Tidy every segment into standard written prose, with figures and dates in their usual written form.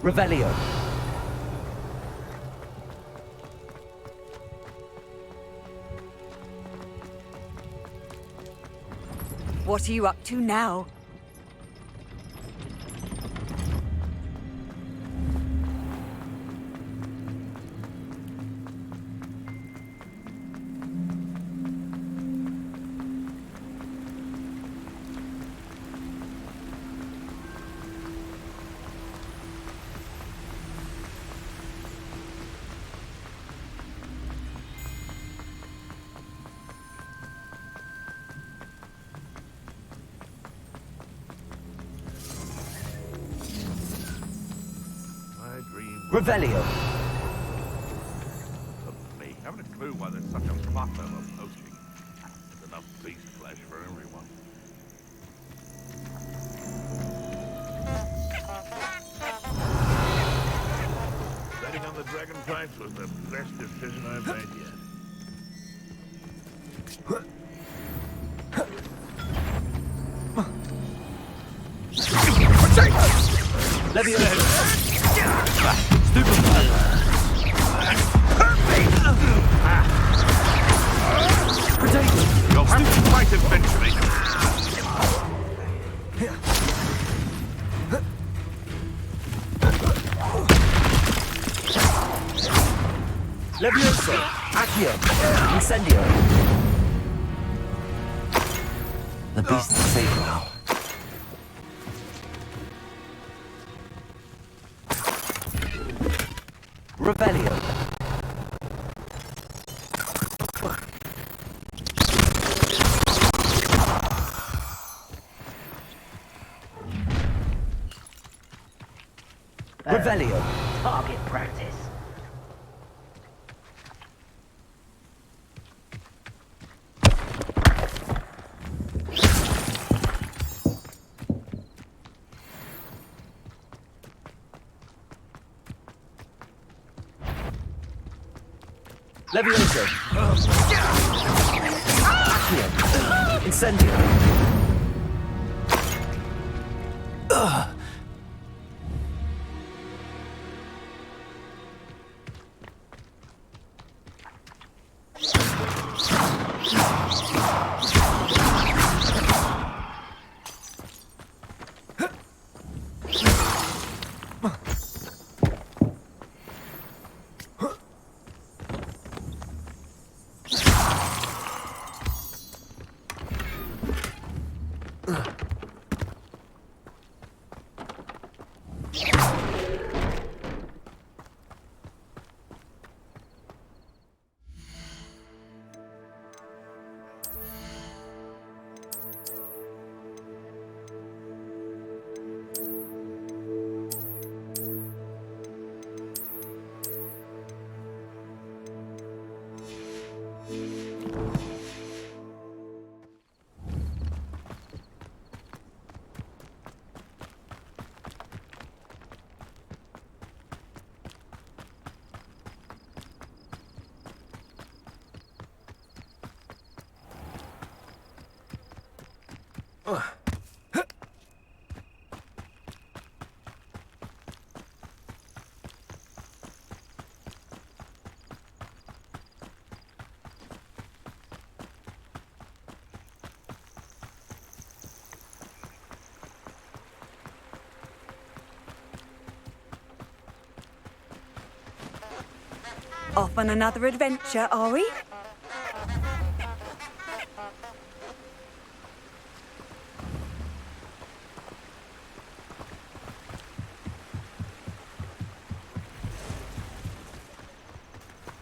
Revelio. What are you up to now? Revelio. Me, haven't a clue why there's such a clutter of poaching. There's enough beast flesh for everyone. Betting on the dragon fights was the best decision I've made yet. Leviosa. You'll have to fight eventually. Leviosa. Accio. Incendio. The beast is safe now. Revelio. Revelio. Target practice. Leviosa. Accio. Incendio. Off on another adventure, are we?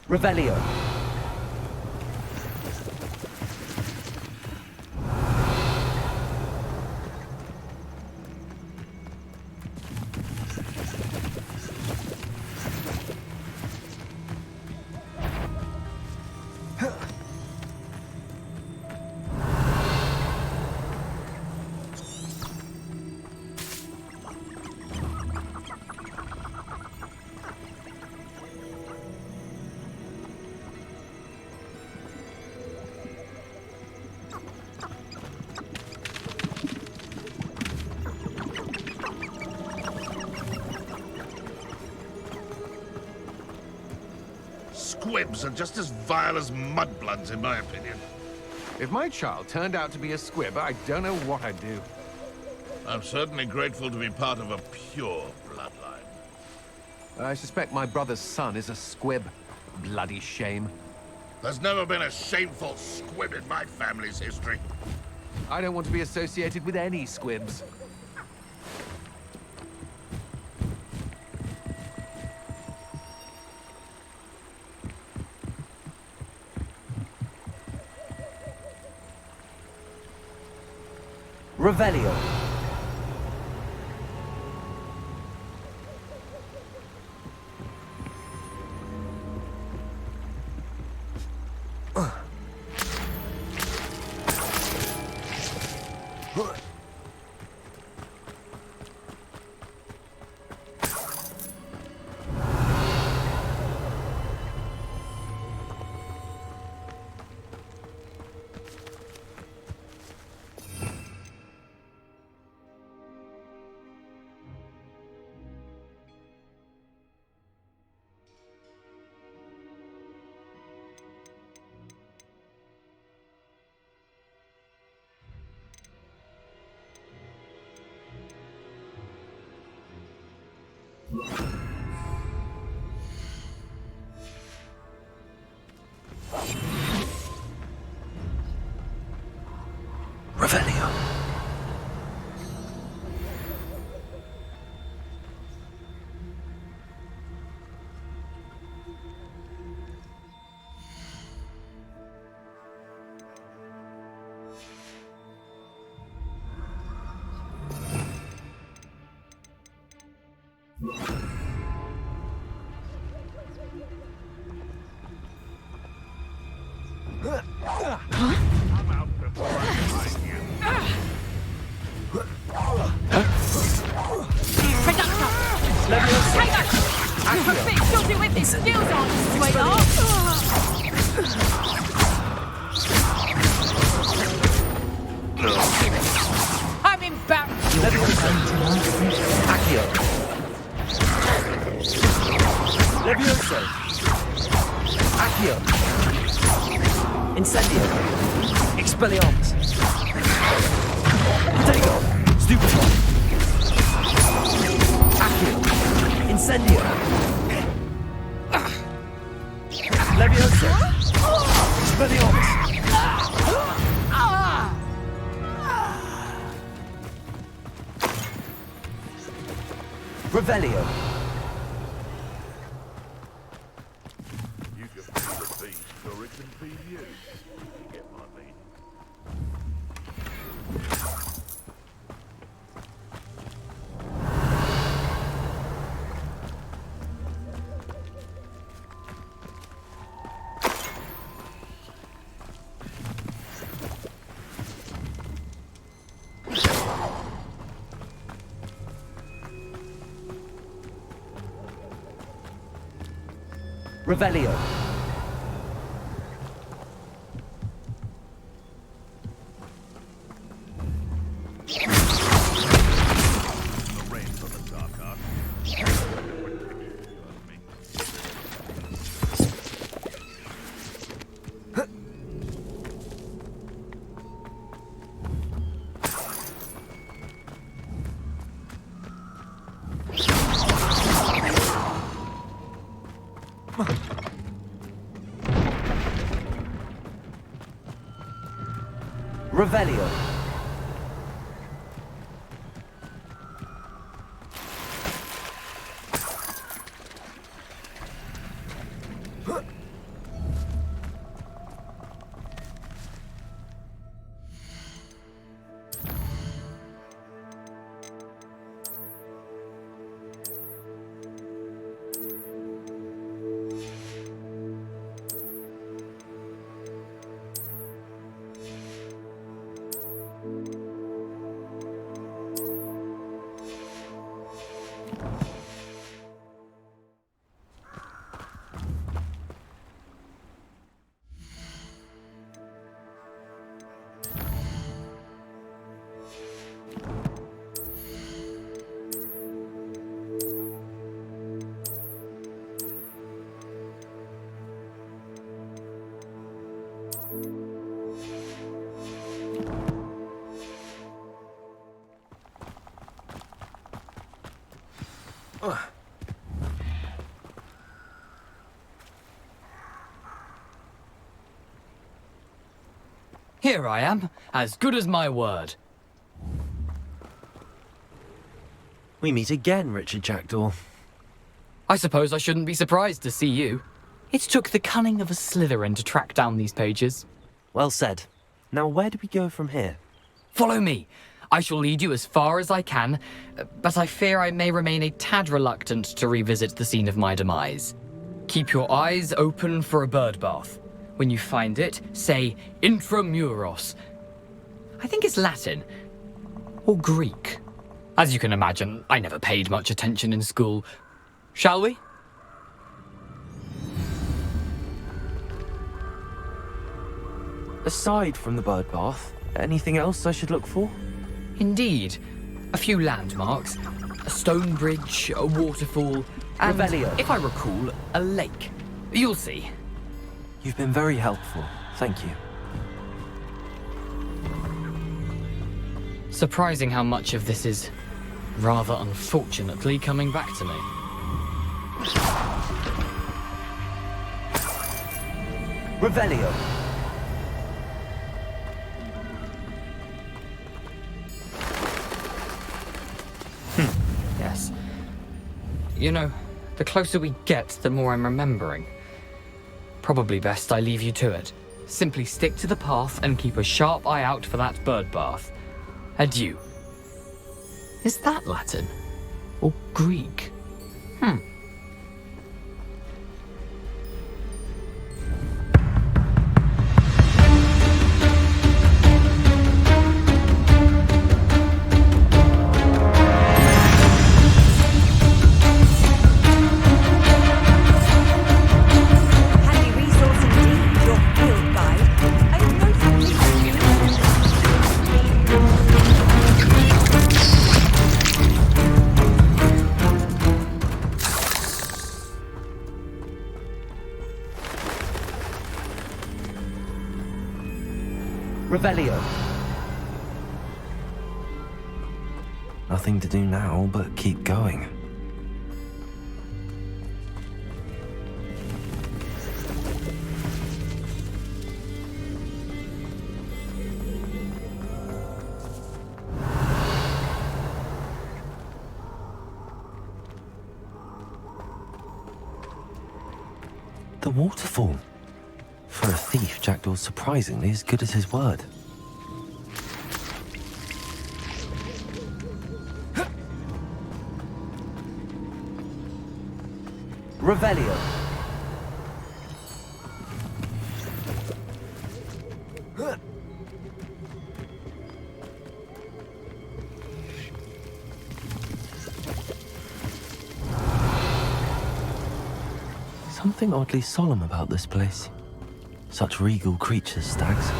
Revelio. Squibs are just as vile as mudbloods, in my opinion. If my child turned out to be a squib, I don't know what I'd do. I'm certainly grateful to be part of a pure bloodline. I suspect my brother's son is a squib. Bloody shame. There's never been a shameful squib in my family's history. I don't want to be associated with any squibs. Revelio. Revelio. I'm out before I find you. You'll do with this skills on, sweetheart! I'm embarrassed! Accio. Levioso. Accio. Incendio. Expelliarmus. Protego. Stupefy. Accio. Incendio. Levioso. Expelliarmus. Revelio. You can be the beast, or it can be you. You get my meaning. Revelio. The rain from the dark arts. Revelio. Here I am, as good as my word. We meet again, Richard Jackdaw. I suppose I shouldn't be surprised to see you. It took the cunning of a Slytherin to track down these pages. Well said. Now where do we go from here? Follow me. I shall lead you as far as I can, but I fear I may remain a tad reluctant to revisit the scene of my demise. Keep your eyes open for a bird bath. When you find it, say intramuros. I think it's Latin. Or Greek. As you can imagine, I never paid much attention in school. Shall we? Aside from the bird bath, anything else I should look for? Indeed. A few landmarks. A stone bridge, a waterfall, and, Revelio. if I recall, a lake. You'll see. You've been very helpful. Thank you. Surprising how much of this is, rather unfortunately, coming back to me. Revelio. Yes. You know, the closer we get, the more I'm remembering. Probably best I leave you to it. Simply stick to the path and keep a sharp eye out for that bird bath. Adieu. Is that Latin? Or Greek? Handy resource indeed, your field guide. I'm most Revelio. Nothing to do now but keep going. The waterfall. For a thief, Jackdaw's surprisingly as good as his word. Revelio. Something oddly solemn about this place. Such regal creatures, stags.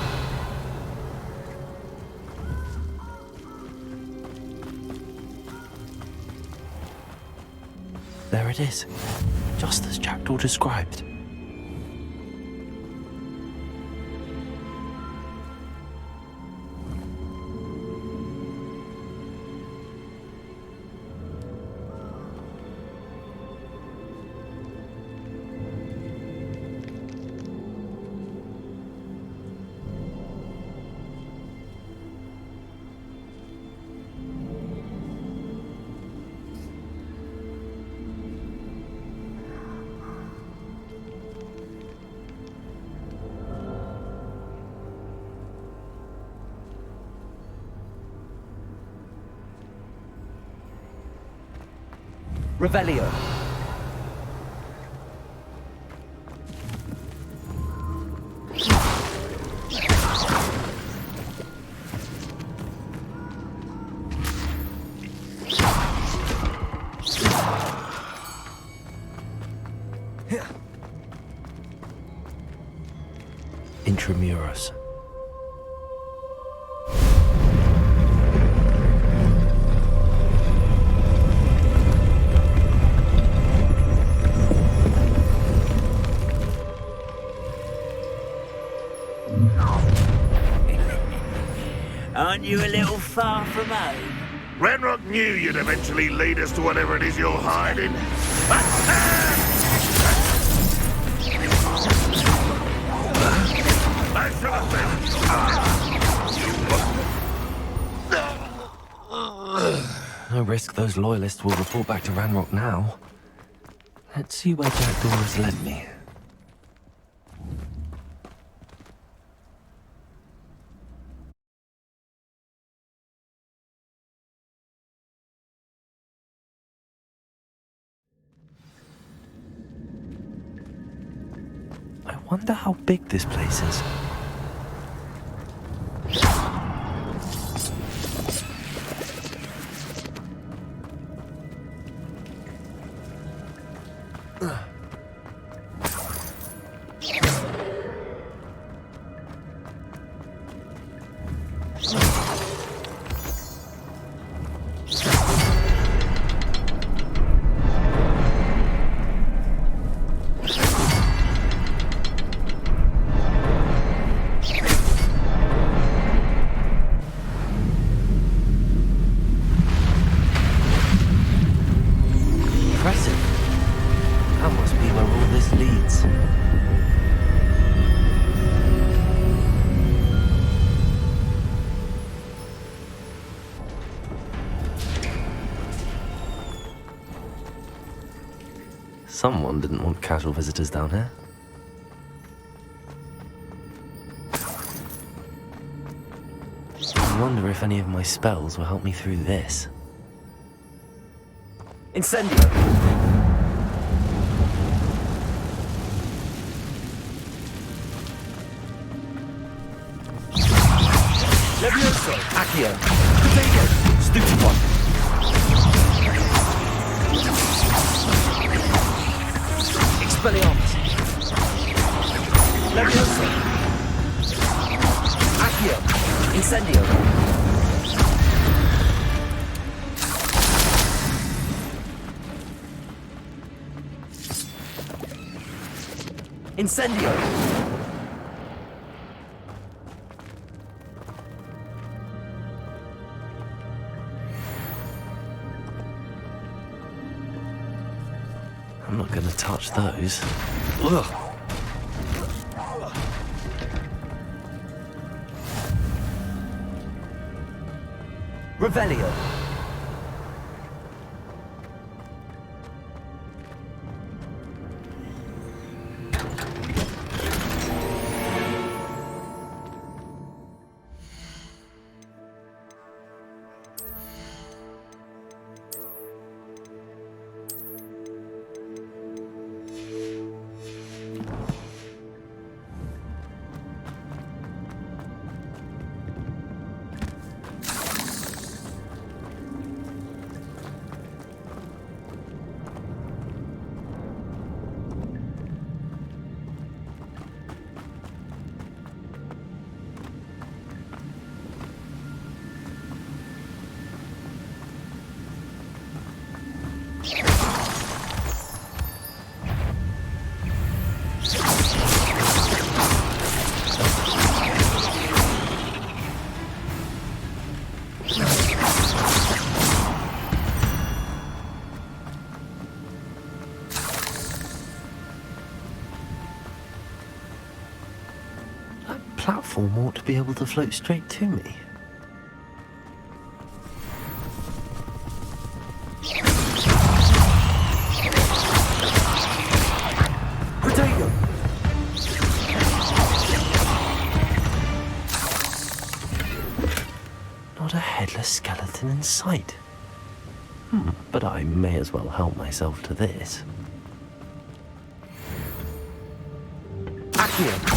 There it is, just as Jackdaw described. Revelio. Intramuros. Aren't you a little far from home? Renrock knew you'd eventually lead us to whatever it is you're hiding. That's no risk those loyalists will report back to Ranrock now. Let's see where Jackdaw has led me. I wonder how big this place is. Impressive. That must be where all this leads. Someone didn't want casual visitors down here. I wonder if any of my spells will help me through this. Incendio! Levioso! Accio! Potato! Stupid one! Expelliarmus! Levioso! Accio! Incendio! Incendio! I'm not gonna touch those. Ugh. Revelio! Platform ought to be able to float straight to me. Potato! Not a headless skeleton in sight. But I may as well help myself to this. Accio!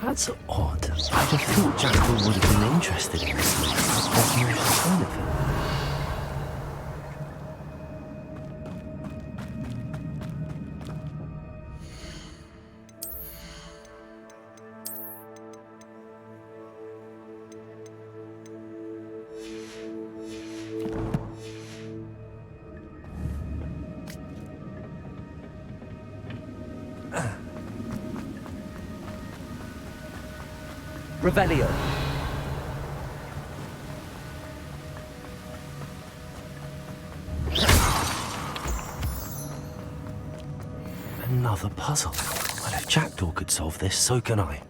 That's odd. I'd have thought Jackdaw would have been interested in this. There's no sign of him. Revelio. Another puzzle. Well, if Jackdaw could solve this, so can I.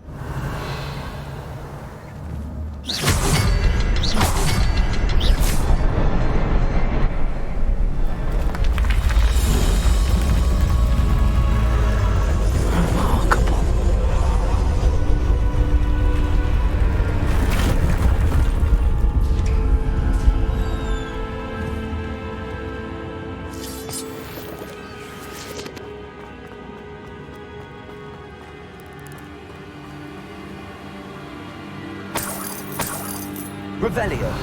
Remarkable. Revelio.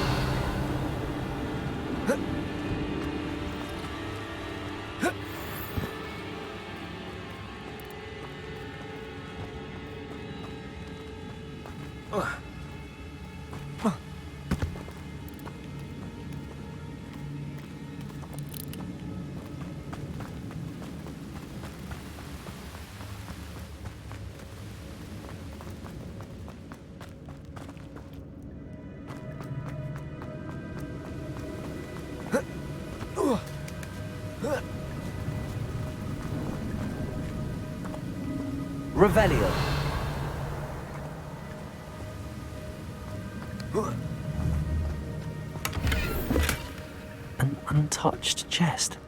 Revelio. An untouched chest.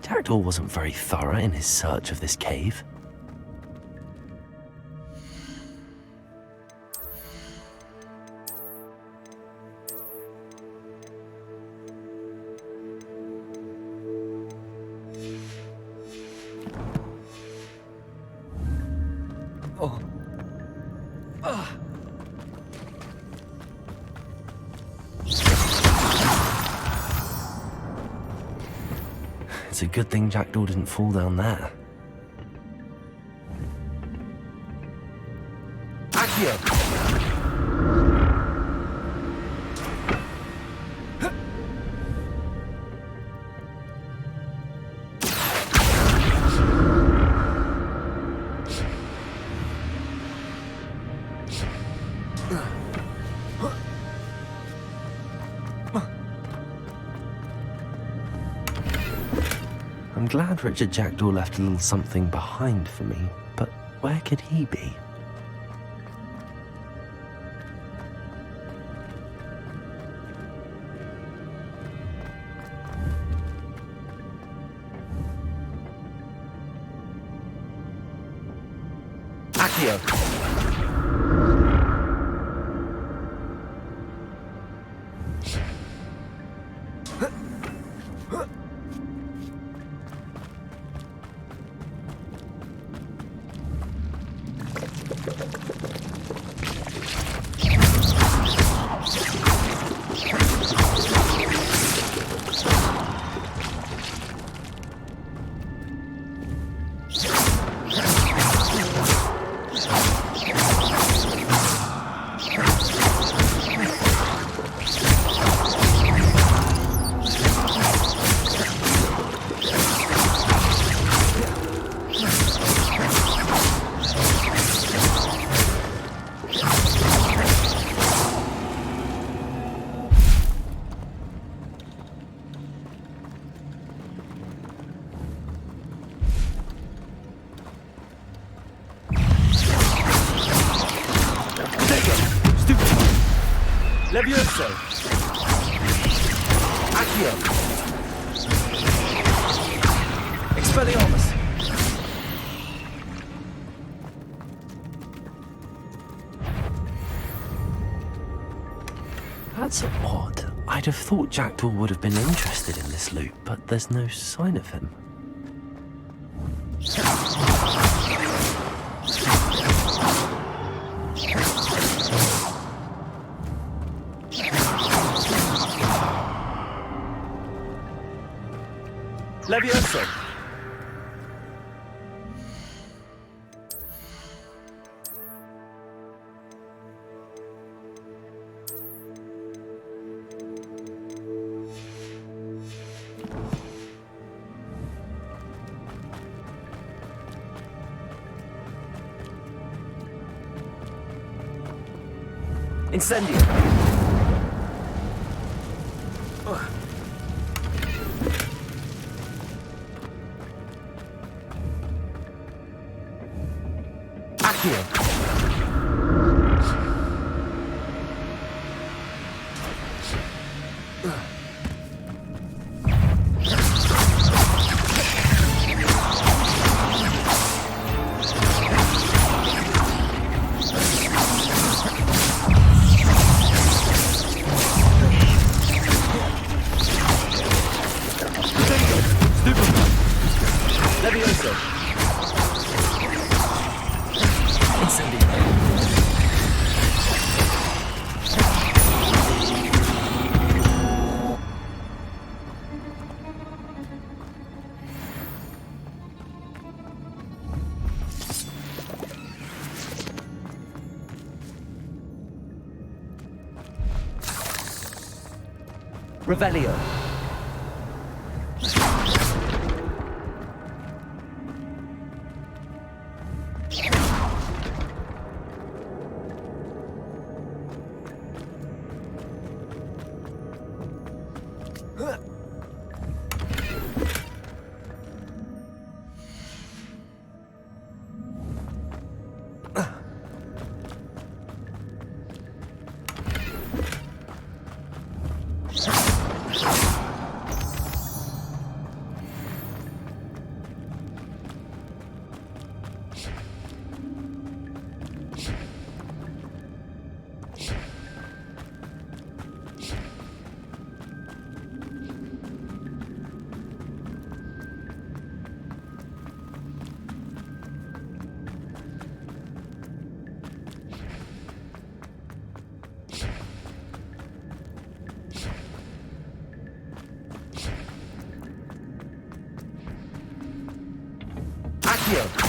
Jackdaw wasn't very thorough in his search of this cave. Oh. It's a good thing Jackdaw didn't fall down there. Accio. I'm glad Richard Jackdaw left a little something behind for me, but where could he be? Accio. Levioso. Accio. Expelliarmus. That's odd. I'd have thought Jackdaw would have been interested in this loot, but there's no sign of him. Levioso. Incendio. Accio. Levioso. Incendio. Revelio. Accio.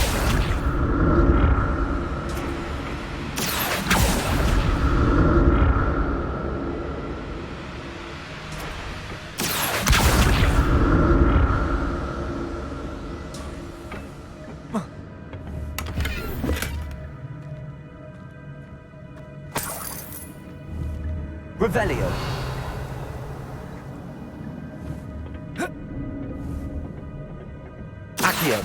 Revelio. Accio.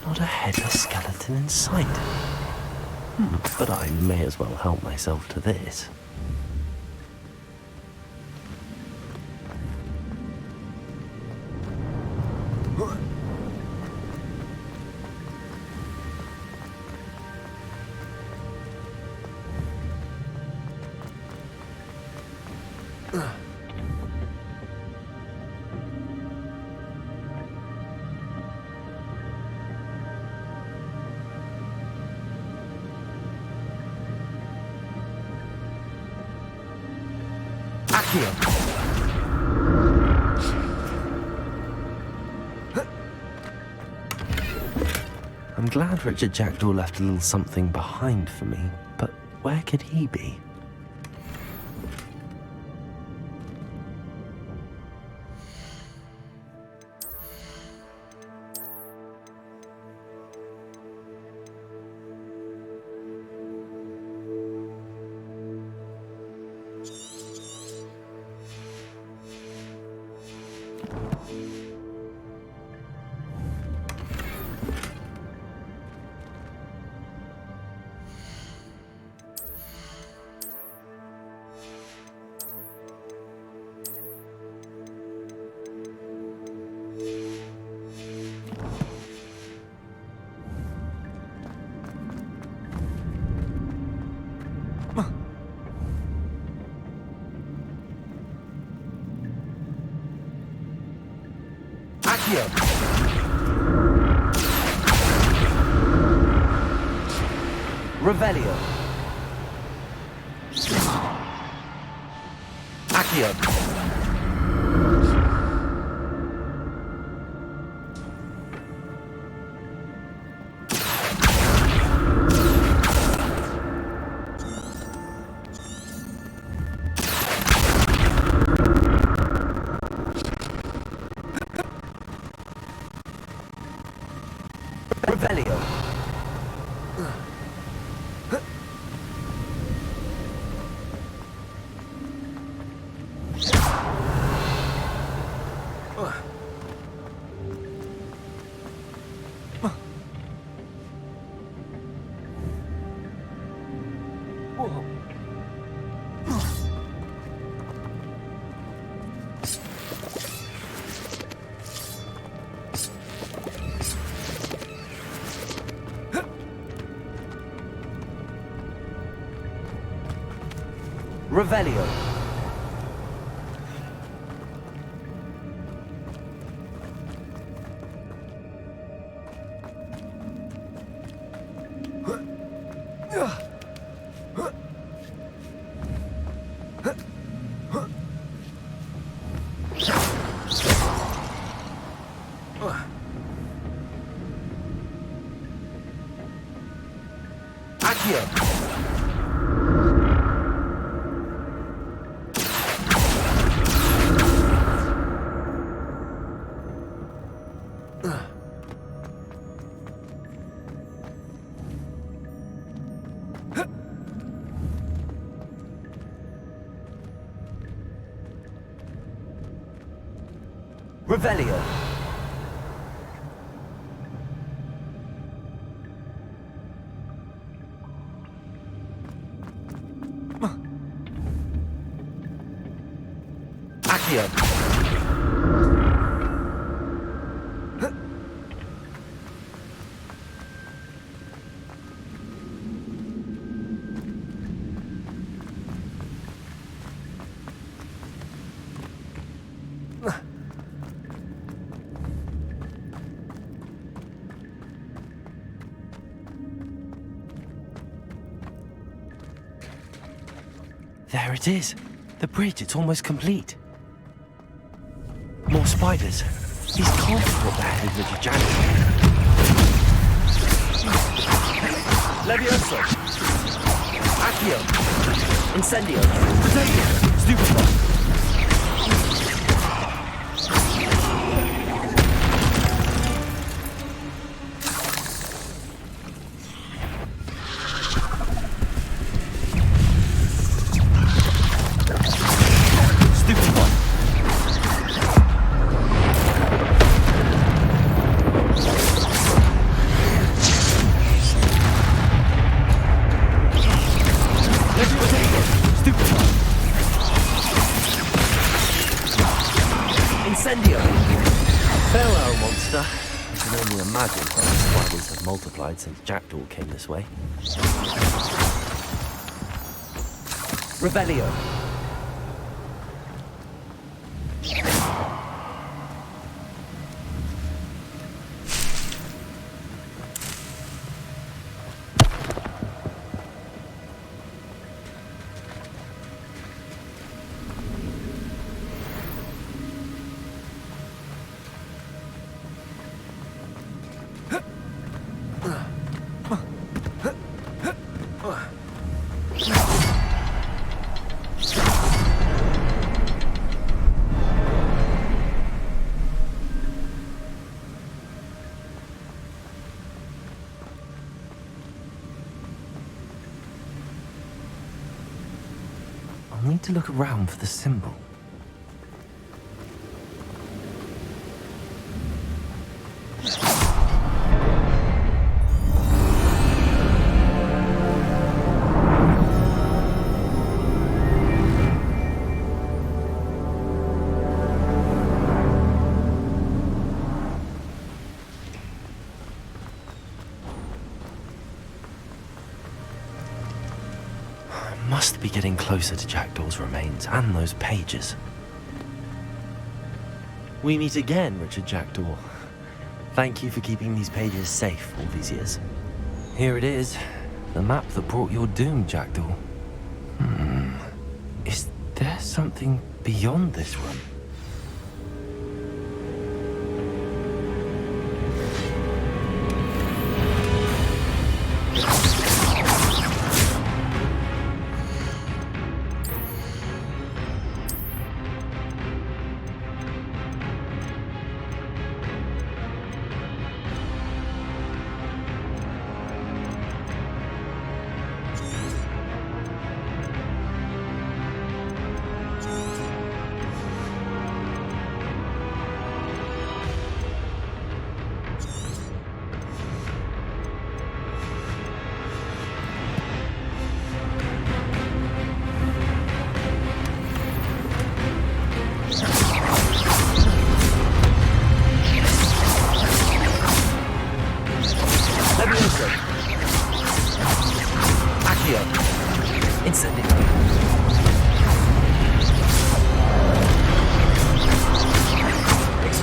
Not a headless skeleton in sight. But I may as well help myself to this. Accio. I'm glad Richard Jackdaw left a little something behind for me, but where could he be? Accio. Revelio. Accio. Revelio. Revelio. Accio. Revelio. Accio. There it is. The bridge, it's almost complete. More spiders. These can't be what they're heading with the giant. Levioso. Accio. Incendio. Potato. Stupefy. Incendio! Farewell, monster. I can only imagine how the spiders have multiplied since Jackdaw came this way. Revelio. I need to look around for the symbol. Must be getting closer to Jackdaw's remains and those pages. We meet again, Richard Jackdaw. Thank you for keeping these pages safe all these years. Here it is, the map that brought your doom, Jackdaw. Is there something beyond this one?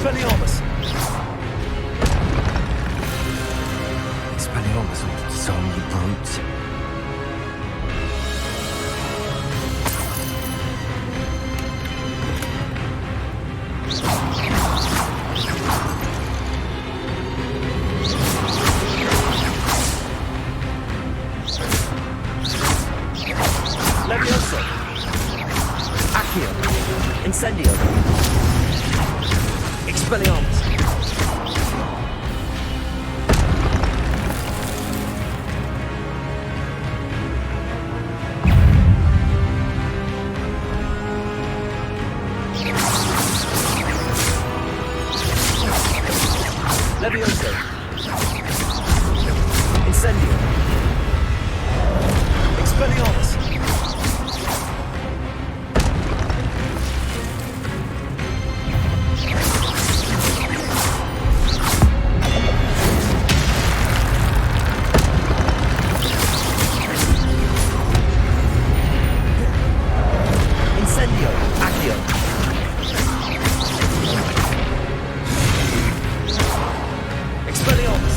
Expelliarmus! Expelliarmus altered soul, you brutes. Levioso! Accio! Incendio! Expelliarmus! Levioso! Incendio! Expelliarmus! Incendio! Accio! Expelliarmus!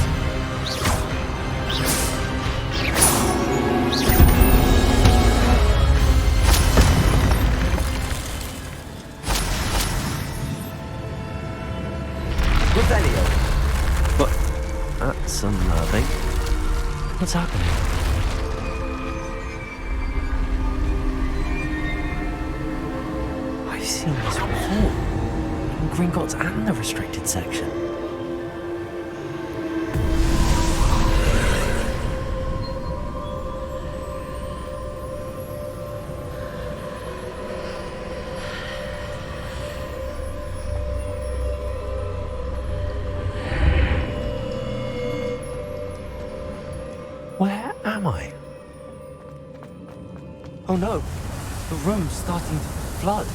Revelio! But that's unnerving. What's happening? I've seen this before. In Gringotts and the restricted section. Where am I? Oh no, the road's starting to flood.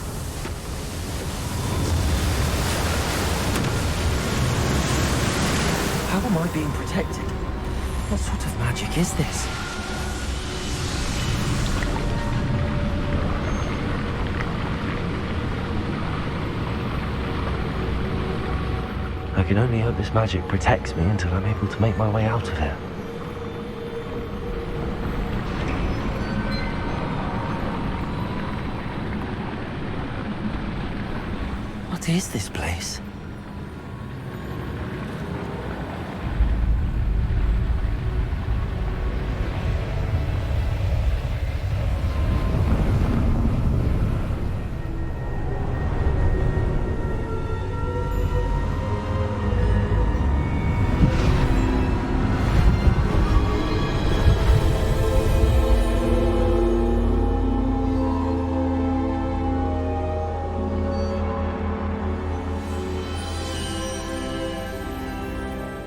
How am I being protected? What sort of magic is this? I can only hope this magic protects me until I'm able to make my way out of here. What is this place?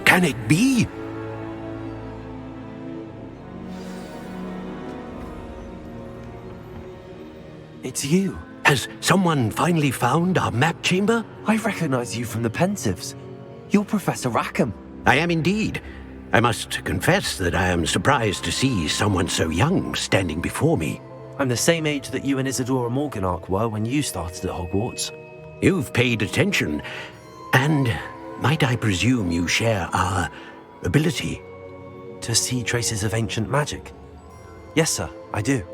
Can it be? It's you. Has someone finally found our map chamber? I recognize you from the Pensives. You're Professor Rackham. I am indeed. I must confess that I am surprised to see someone so young standing before me. I'm the same age that you and Isadora Morganach were when you started at Hogwarts. You've paid attention, and might I presume you share our ability? To see traces of ancient magic? Yes, sir, I do.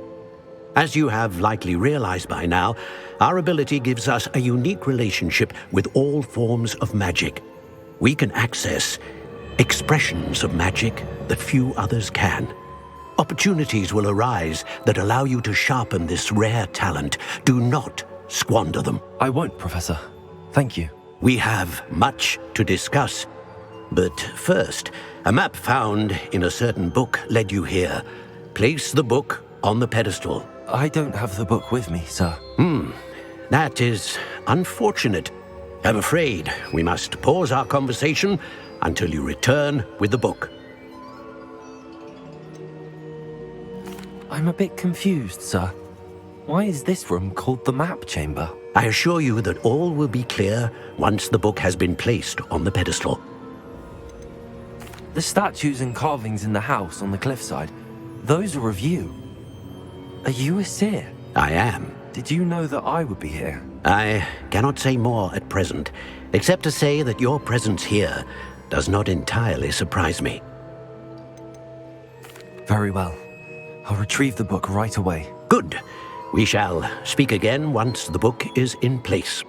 As you have likely realized by now, our ability gives us a unique relationship with all forms of magic. We can access expressions of magic that few others can. Opportunities will arise that allow you to sharpen this rare talent. Do not squander them. I won't, Professor. Thank you. We have much to discuss. But first, a map found in a certain book led you here. Place the book on the pedestal. I don't have the book with me, sir. That is unfortunate. I'm afraid we must pause our conversation until you return with the book. I'm a bit confused, sir. Why is this room called the map chamber? I assure you that all will be clear once the book has been placed on the pedestal. The statues and carvings in the house on the cliffside, those are of you. Are you a seer? I am. Did you know that I would be here? I cannot say more at present. except to say that your presence here does not entirely surprise me. Very well. I'll retrieve the book right away. Good. We shall speak again once the book is in place.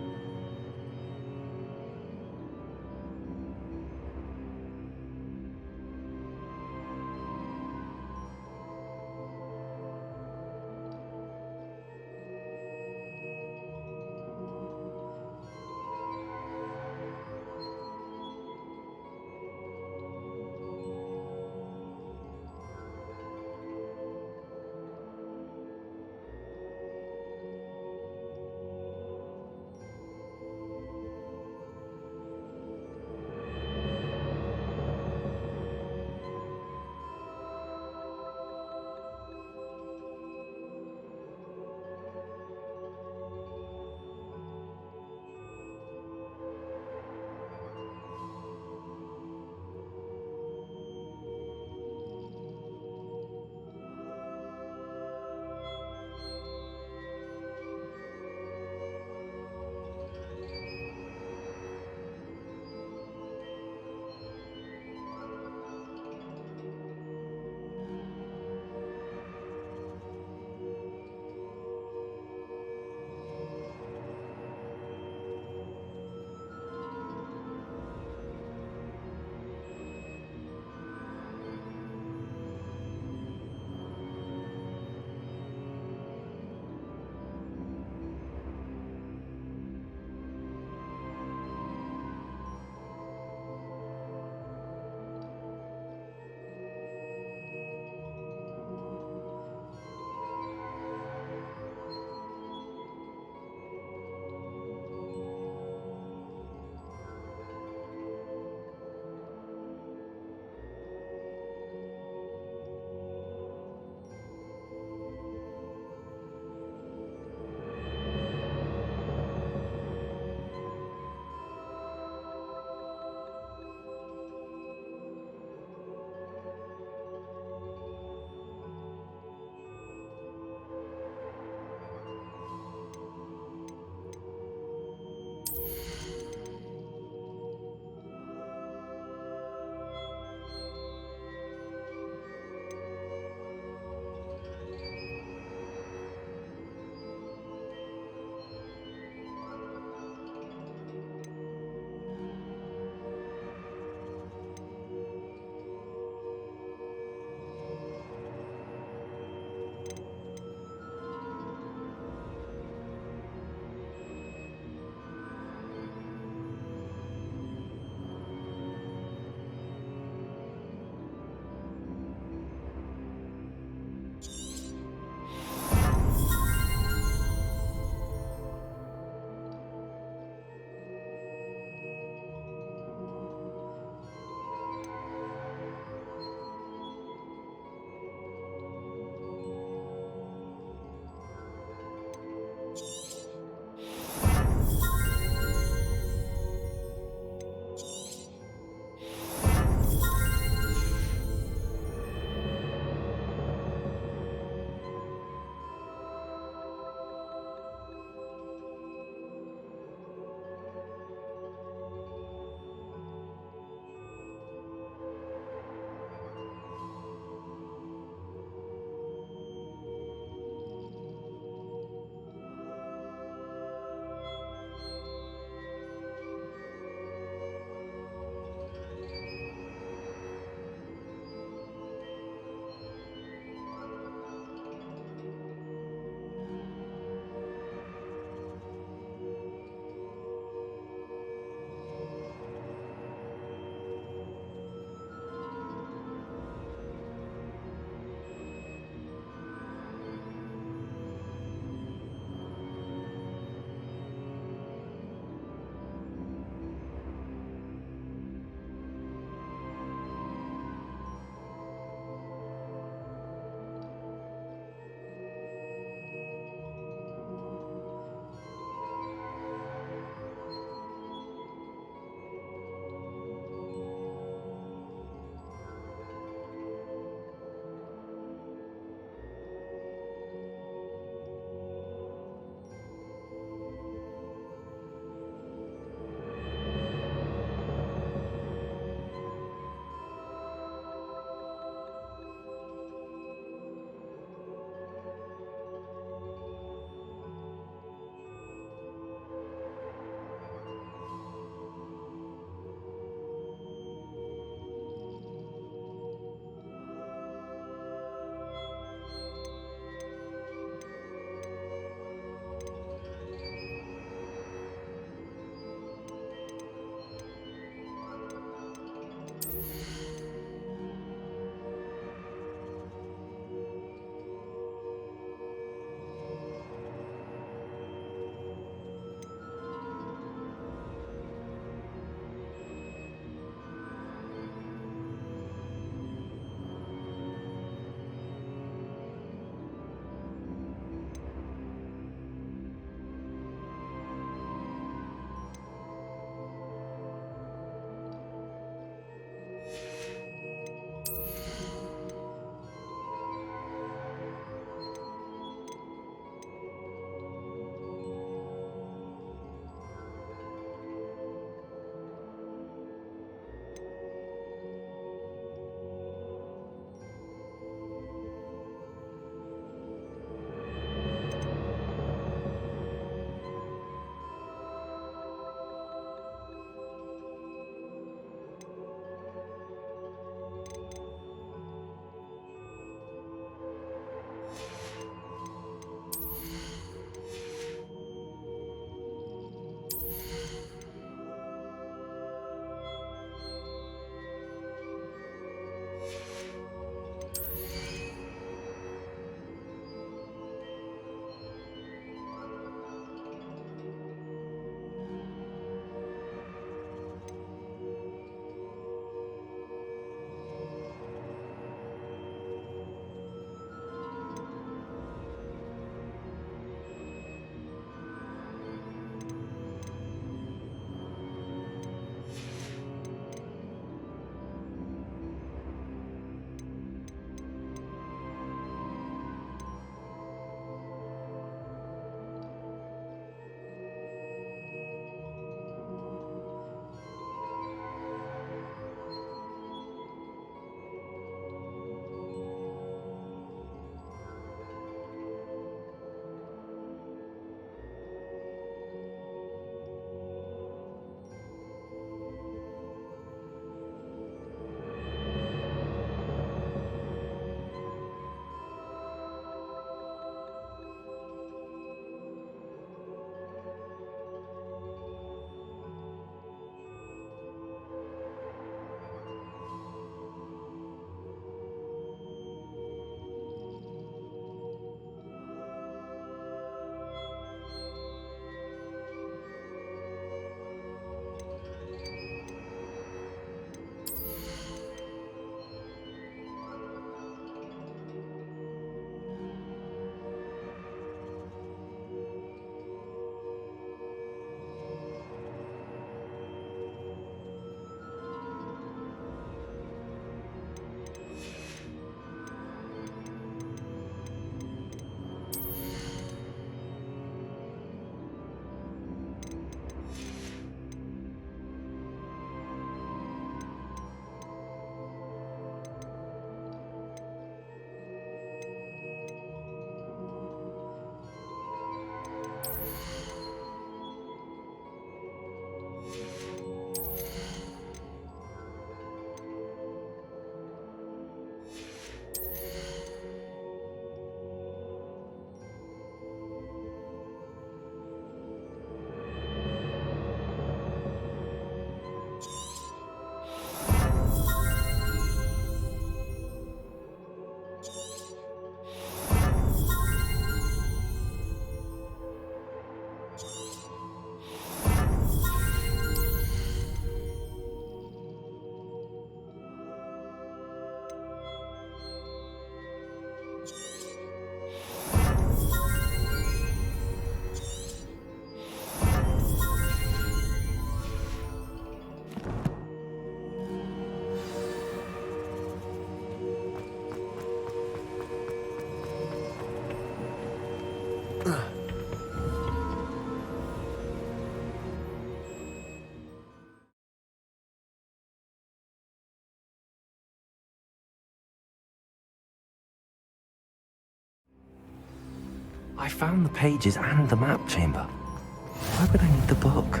I found the pages and the map chamber. Why would I need the book?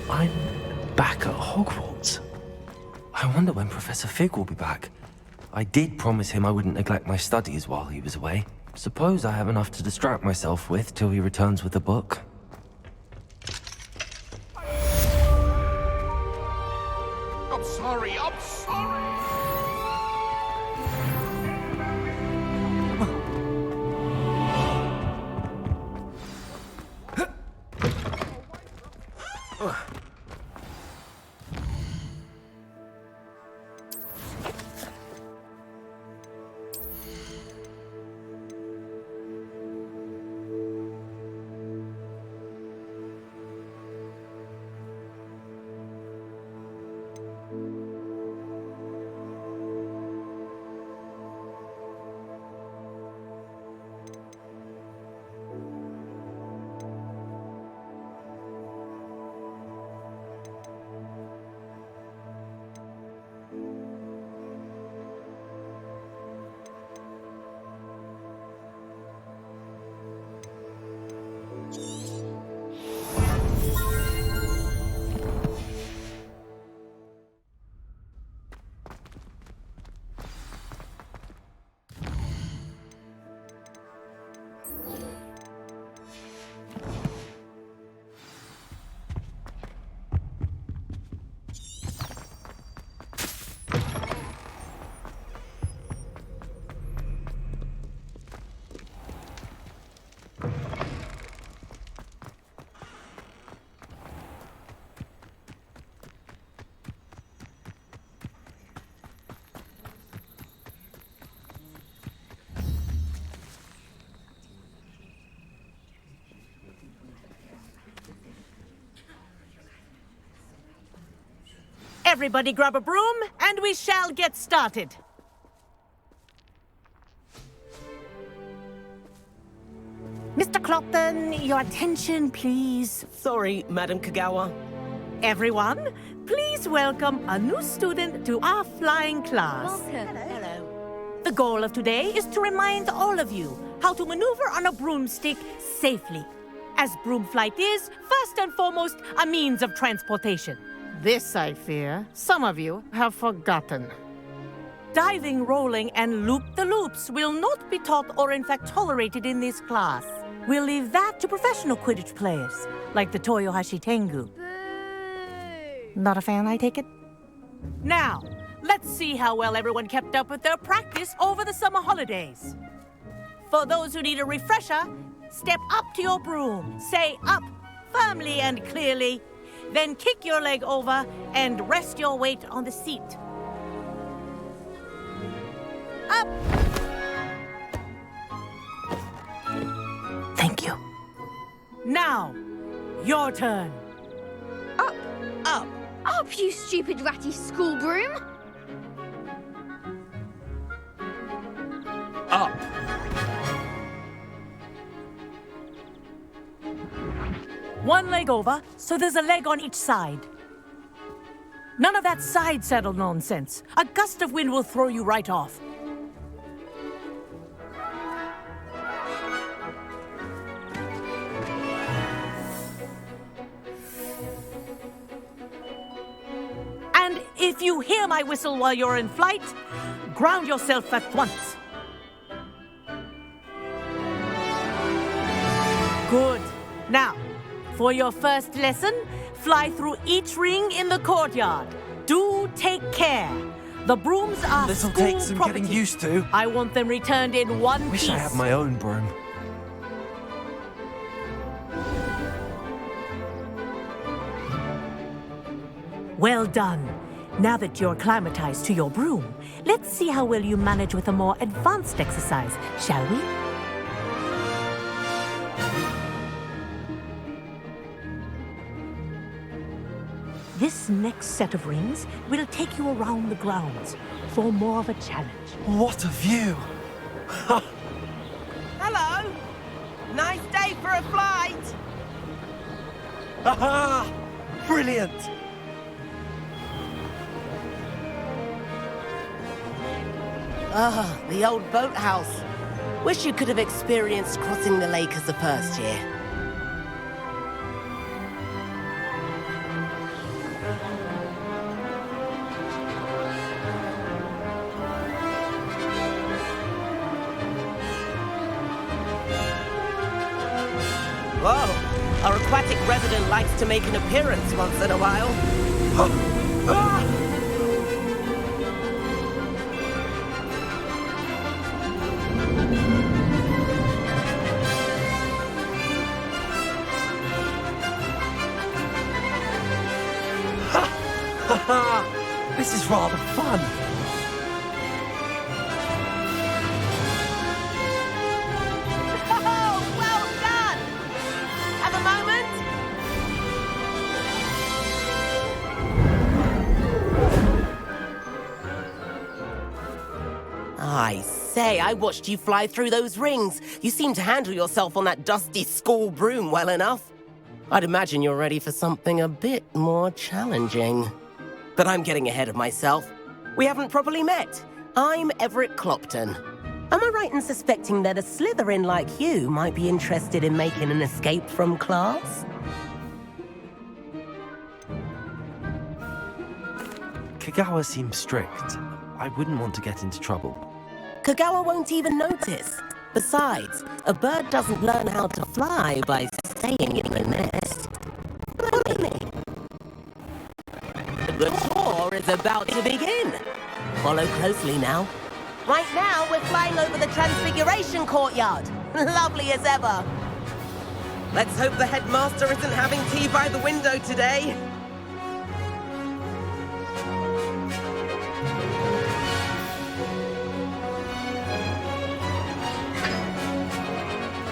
I'm back at Hogwarts. I wonder when Professor Fig will be back. I did promise him I wouldn't neglect my studies while he was away. Suppose I have enough to distract myself with till he returns with the book. I'm sorry, I'm sorry! Everybody grab a broom, and we shall get started. Mr. Clopton, your attention, please. Sorry, Madam Kagawa. Everyone, please welcome a new student to our flying class. Welcome. Hello. The goal of today is to remind all of you how to maneuver on a broomstick safely, as broom flight is, first and foremost, a means of transportation. This, I fear, some of you have forgotten. Diving, rolling, and loop-the-loops will not be taught or in fact tolerated in this class. We'll leave that to professional Quidditch players, like the Toyohashi Tengu. Not a fan, I take it? Now, let's see how well everyone kept up with their practice over the summer holidays. For those who need a refresher, step up to your broom, say up, firmly and clearly, then kick your leg over and rest your weight on the seat. Up! Thank you. Now, your turn. Up. Up. Up, you stupid ratty school broom! up. One leg over, so there's a leg on each side. None of that side saddle nonsense. A gust of wind will throw you right off. And if you hear my whistle while you're in flight, ground yourself at once. Good. Now, for your first lesson, fly through each ring in the courtyard. Do take care. The brooms are This'll school take some property. getting used to. I want them returned in one Wish piece. I had my own broom. Well done. Now that you're acclimatized to your broom, let's see how well you manage with a more advanced exercise, shall we? This next set of rings will take you around the grounds for more of a challenge. What a view! Hello. Nice day for a flight. Aha! Brilliant! Ah, the old boathouse. Wish you could have experienced crossing the lake as a first year. Whoa, our aquatic resident likes to make an appearance once in a while. This is rather fun. Oh, well done! Have a moment? I say, I watched you fly through those rings. You seem to handle yourself on that dusty school broom well enough. I'd imagine you're ready for something a bit more challenging. But I'm getting ahead of myself. We haven't properly met. I'm Everett Clopton. Am I right in suspecting that a Slytherin like you might be interested in making an escape from class? Kagawa seems strict. I wouldn't want to get into trouble. Kagawa won't even notice. Besides, a bird doesn't learn how to fly by staying in the nest. The tour is about to begin. Follow closely now. Right now, we're flying over the Transfiguration Courtyard. Lovely as ever. Let's hope the headmaster isn't having tea by the window today.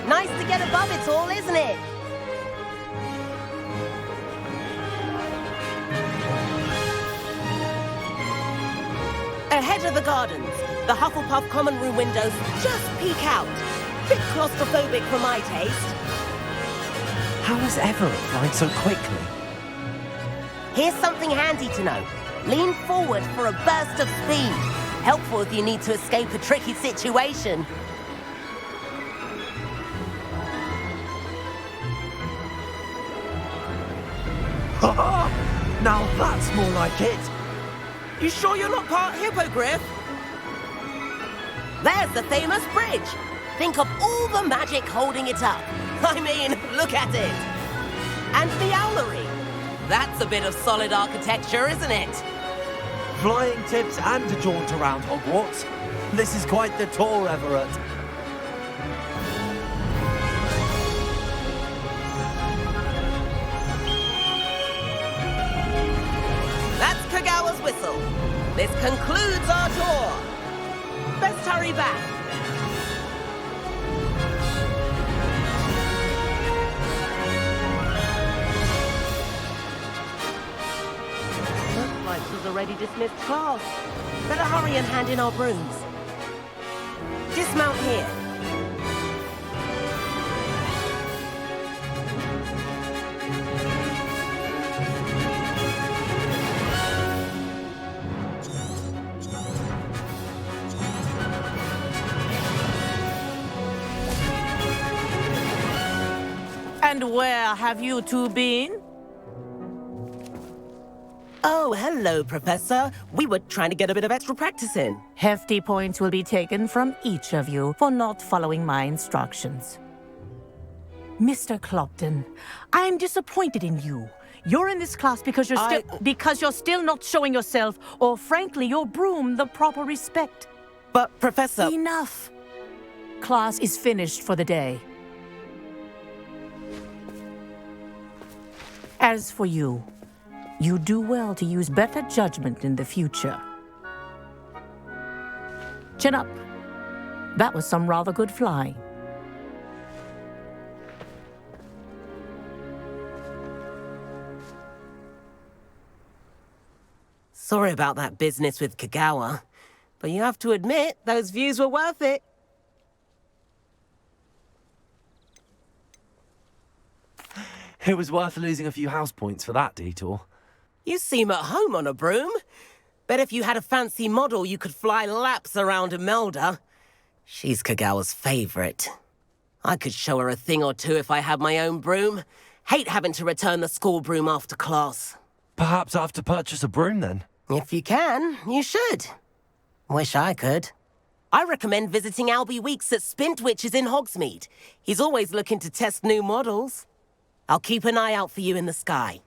Nice to get above it all, isn't it? Ahead of the gardens, the Hufflepuff common room windows just peek out. Bit claustrophobic for my taste. How is Everett flying so quickly? Here's something handy to know. Lean forward for a burst of speed. Helpful if you need to escape a tricky situation. Now that's more like it. You sure you're not part hippogriff? There's the famous bridge. Think of all the magic holding it up. I mean, look at it. And the owlery. That's a bit of solid architecture, isn't it? Flying tips and a jaunt around Hogwarts. This is quite the tour, Everett. That's Kagawa's whistle. This concludes our tour. Best hurry back. Looks like we've already dismissed class. Better hurry and hand in our brooms. Dismount here. And where have you two been? Oh, hello, Professor. We were trying to get a bit of extra practice in. Hefty points will be taken from each of you for not following my instructions. Mr. Clopton, I'm disappointed in you. You're in this class because you're still not showing yourself, or frankly, your broom the proper respect. But, Professor... Enough. Class is finished for the day. As for you, you do well to use better judgment in the future. Chin up. That was some rather good flying. Sorry about that business with Kagawa, but you have to admit, those views were worth it. It was worth losing a few house points for that detour. You seem at home on a broom. Bet if you had a fancy model, you could fly laps around Imelda. She's Kagawa's favorite. I could show her a thing or two if I had my own broom. Hate having to return the school broom after class. Perhaps I have to purchase a broom then. If you can, you should. Wish I could. I recommend visiting Albie Weeks at Spintwitches in Hogsmeade. He's always looking to test new models. I'll keep an eye out for you in the sky.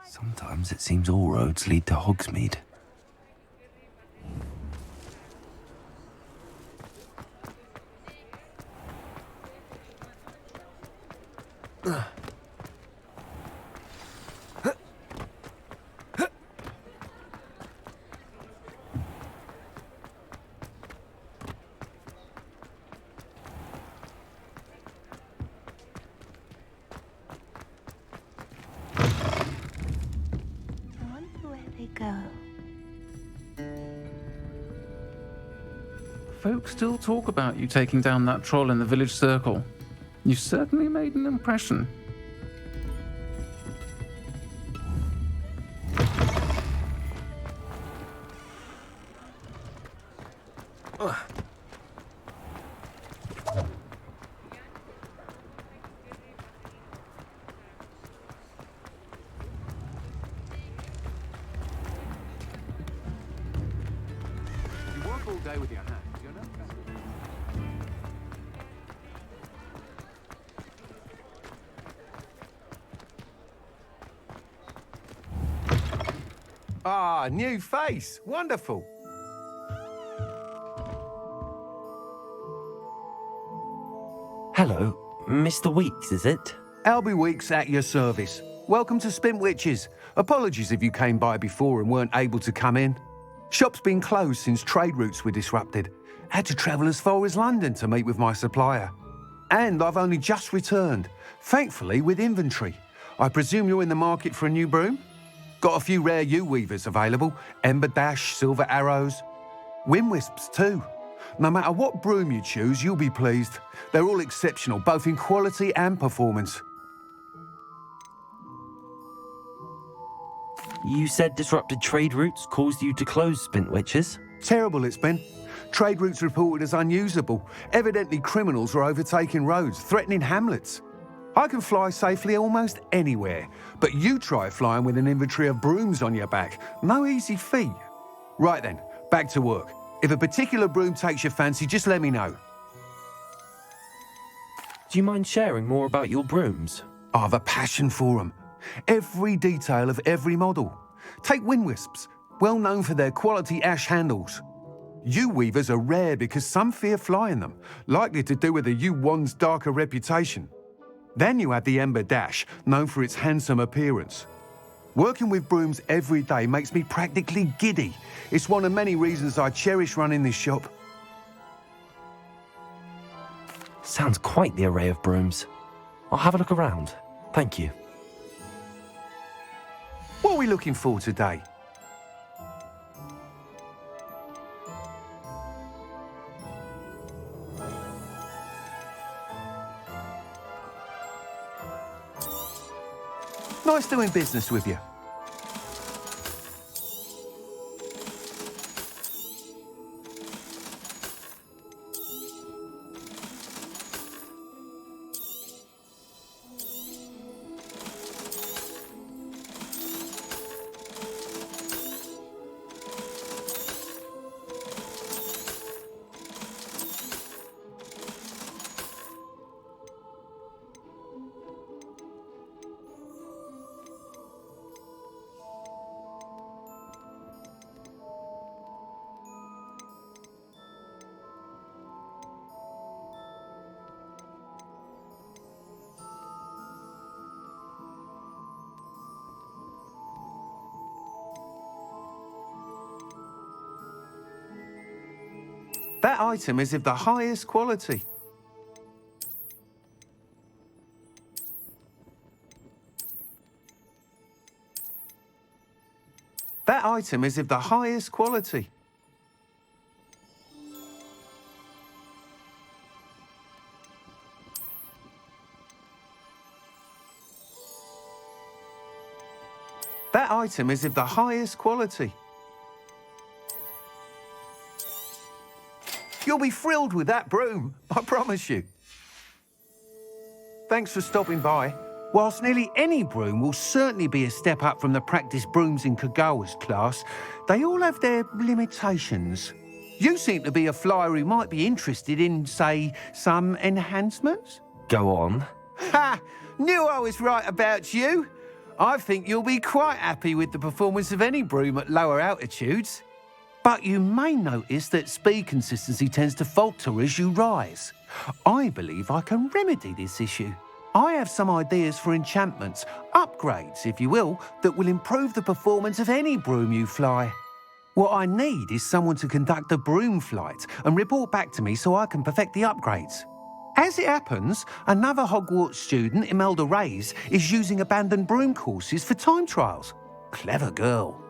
Sometimes it seems all roads lead to Hogsmeade. Folks still talk about you taking down that troll in the village circle. You certainly made an impression. You work all day with your hands, you know? Ah, new face. Wonderful. Hello, Mr. Weeks, is it? Albie Weeks at your service. Welcome to Spintwitches. Apologies if you came by before and weren't able to come in. Shop's been closed since trade routes were disrupted. Had to travel as far as London to meet with my supplier. And I've only just returned, thankfully with inventory. I presume you're in the market for a new broom? Got a few rare yew-weavers available. Ember Dash, Silver Arrows. Wind Wisps too. No matter what broom you choose, you'll be pleased. They're all exceptional, both in quality and performance. You said disrupted trade routes caused you to close Spintwitches? Terrible it's been. Trade routes reported as unusable. Evidently criminals are overtaking roads, threatening hamlets. I can fly safely almost anywhere, but you try flying with an inventory of brooms on your back. No easy feat. Right then, back to work. If a particular broom takes your fancy, just let me know. Do you mind sharing more about your brooms? I've a passion for them. Every detail of every model. Take Wind Wisps, well known for their quality ash handles. Yew-weavers are rare because some fear flying them, likely to do with the yew wand's darker reputation. Then you have the Ember Dash, known for its handsome appearance. Working with brooms every day makes me practically giddy. It's one of many reasons I cherish running this shop. Sounds quite the array of brooms. I'll have a look around. Thank you. What are we looking for today? Nice doing business with you. That item is of the highest quality. That item is of the highest quality. That item is of the highest quality. You'll be thrilled with that broom, I promise you. Thanks for stopping by. Whilst nearly any broom will certainly be a step up from the practice brooms in Kagawa's class, they all have their limitations. You seem to be a flyer who might be interested in, say, some enhancements? Go on. Ha! Knew I was right about you. I think you'll be quite happy with the performance of any broom at lower altitudes. But you may notice that speed consistency tends to falter as you rise. I believe I can remedy this issue. I have some ideas for enchantments, upgrades, if you will, that will improve the performance of any broom you fly. What I need is someone to conduct a broom flight and report back to me so I can perfect the upgrades. As it happens, another Hogwarts student, Imelda Reyes, is using abandoned broom courses for time trials. Clever girl.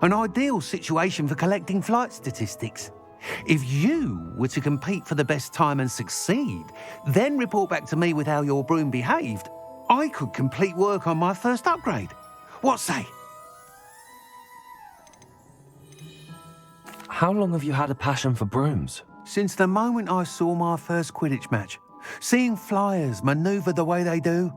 An ideal situation for collecting flight statistics. If you were to compete for the best time and succeed, then report back to me with how your broom behaved, I could complete work on my first upgrade. What say? How long have you had a passion for brooms? Since the moment I saw my first Quidditch match. Seeing flyers manoeuvre the way they do.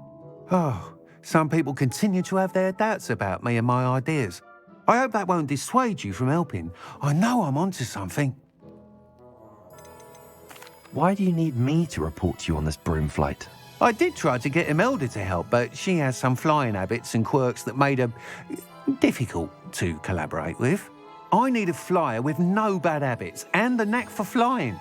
Oh, some people continue to have their doubts about me and my ideas. I hope that won't dissuade you from helping. I know I'm onto something. Why do you need me to report to you on this broom flight? I did try to get Imelda to help, but she has some flying habits and quirks that made her difficult to collaborate with. I need a flyer with no bad habits and the knack for flying.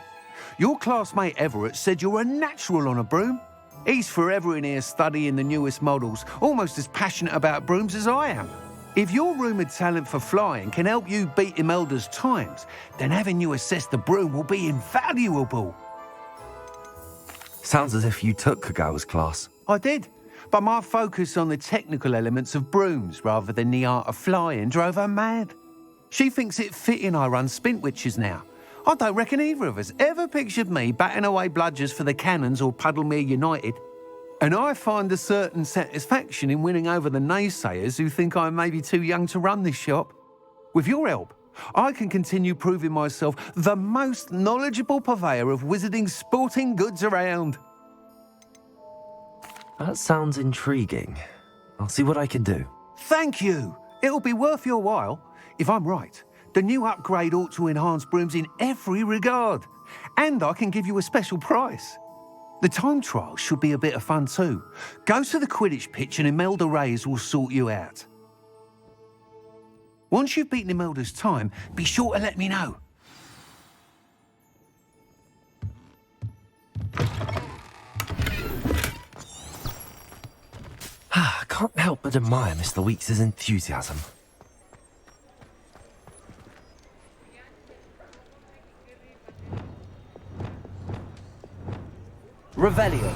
Your classmate Everett said you're a natural on a broom. He's forever in here studying the newest models, almost as passionate about brooms as I am. If your rumoured talent for flying can help you beat Imelda's times, then having you assess the broom will be invaluable. Sounds as if you took Kagawa's class. I did, but my focus on the technical elements of brooms rather than the art of flying drove her mad. She thinks it fitting I run Spintwitches now. I don't reckon either of us ever pictured me batting away bludgers for the Cannons or Puddlemere United. And I find a certain satisfaction in winning over the naysayers who think I'm maybe too young to run this shop. With your help, I can continue proving myself the most knowledgeable purveyor of wizarding sporting goods around. That sounds intriguing. I'll see what I can do. Thank you. It'll be worth your while. If I'm right, the new upgrade ought to enhance brooms in every regard. And I can give you a special price. The time trial should be a bit of fun too. Go to the Quidditch pitch and Imelda Reyes will sort you out. Once you've beaten Imelda's time, be sure to let me know. I can't help but admire Mr. Weeks' enthusiasm. Revelio.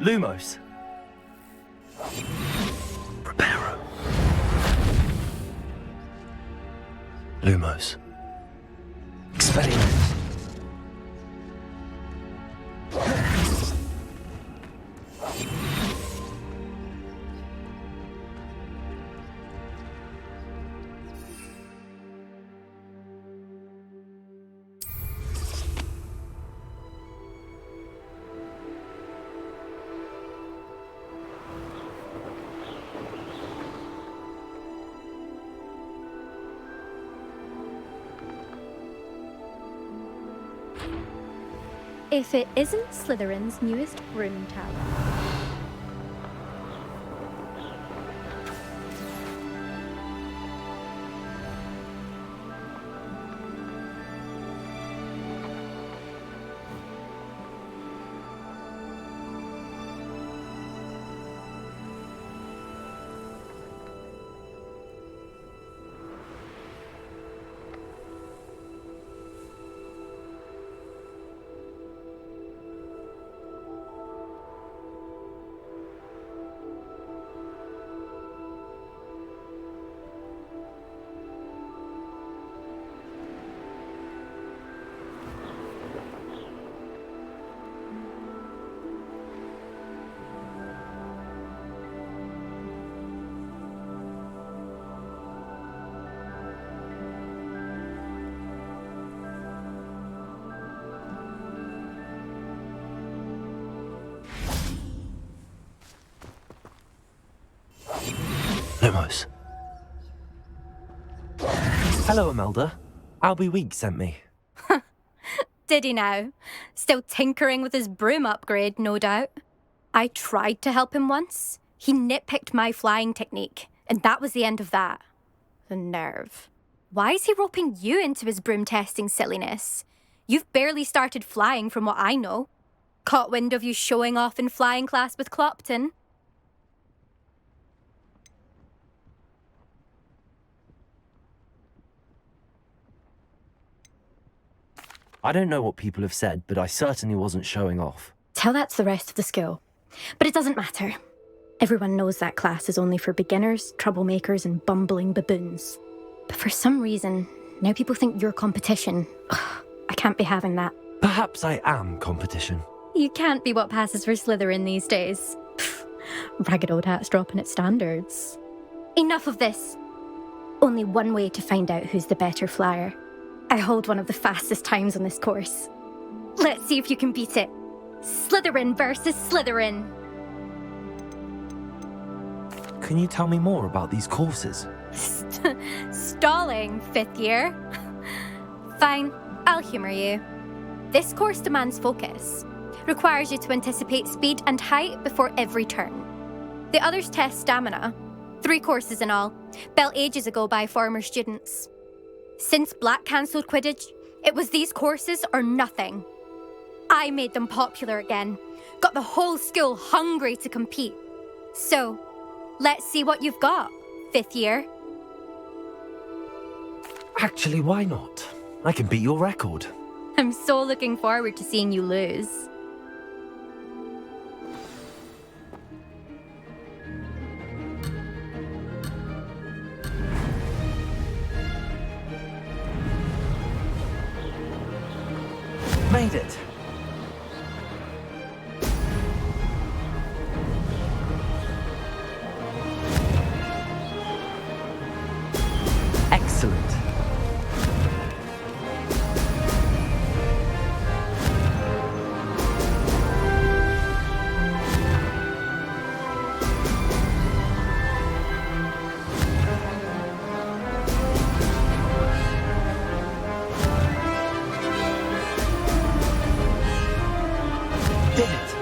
Lumos. Preparo. Lumos. Expelliarmus. If it isn't Slytherin's newest broom tower. Lumos. Hello, Imelda. Albie Weeks sent me. Did he now? Still tinkering with his broom upgrade, no doubt. I tried to help him once. He nitpicked my flying technique, and that was the end of that. The nerve. Why is he roping you into his broom testing silliness? You've barely started flying from what I know. Caught wind of you showing off in flying class with Clopton. I don't know what people have said, but I certainly wasn't showing off. Tell that to the rest of the school. But it doesn't matter. Everyone knows that class is only for beginners, troublemakers, and bumbling baboons. But for some reason, now people think you're competition. Ugh, I can't be having that. Perhaps I am competition. You can't be what passes for Slytherin these days. Pfft, ragged old hat's dropping its standards. Enough of this. Only one way to find out who's the better flyer. I hold one of the fastest times on this course. Let's see if you can beat it. Slytherin versus Slytherin. Can you tell me more about these courses? Stalling, 5th year. Fine, I'll humour you. This course demands focus. Requires you to anticipate speed and height before every turn. The others test stamina. 3 courses in all, built ages ago by former students. Since Black cancelled Quidditch, it was these courses or nothing. I made them popular again, got the whole school hungry to compete. So, let's see what you've got, 5th year. Actually, why not? I can beat your record. I'm so looking forward to seeing you lose. Made it. Excellent. Did it.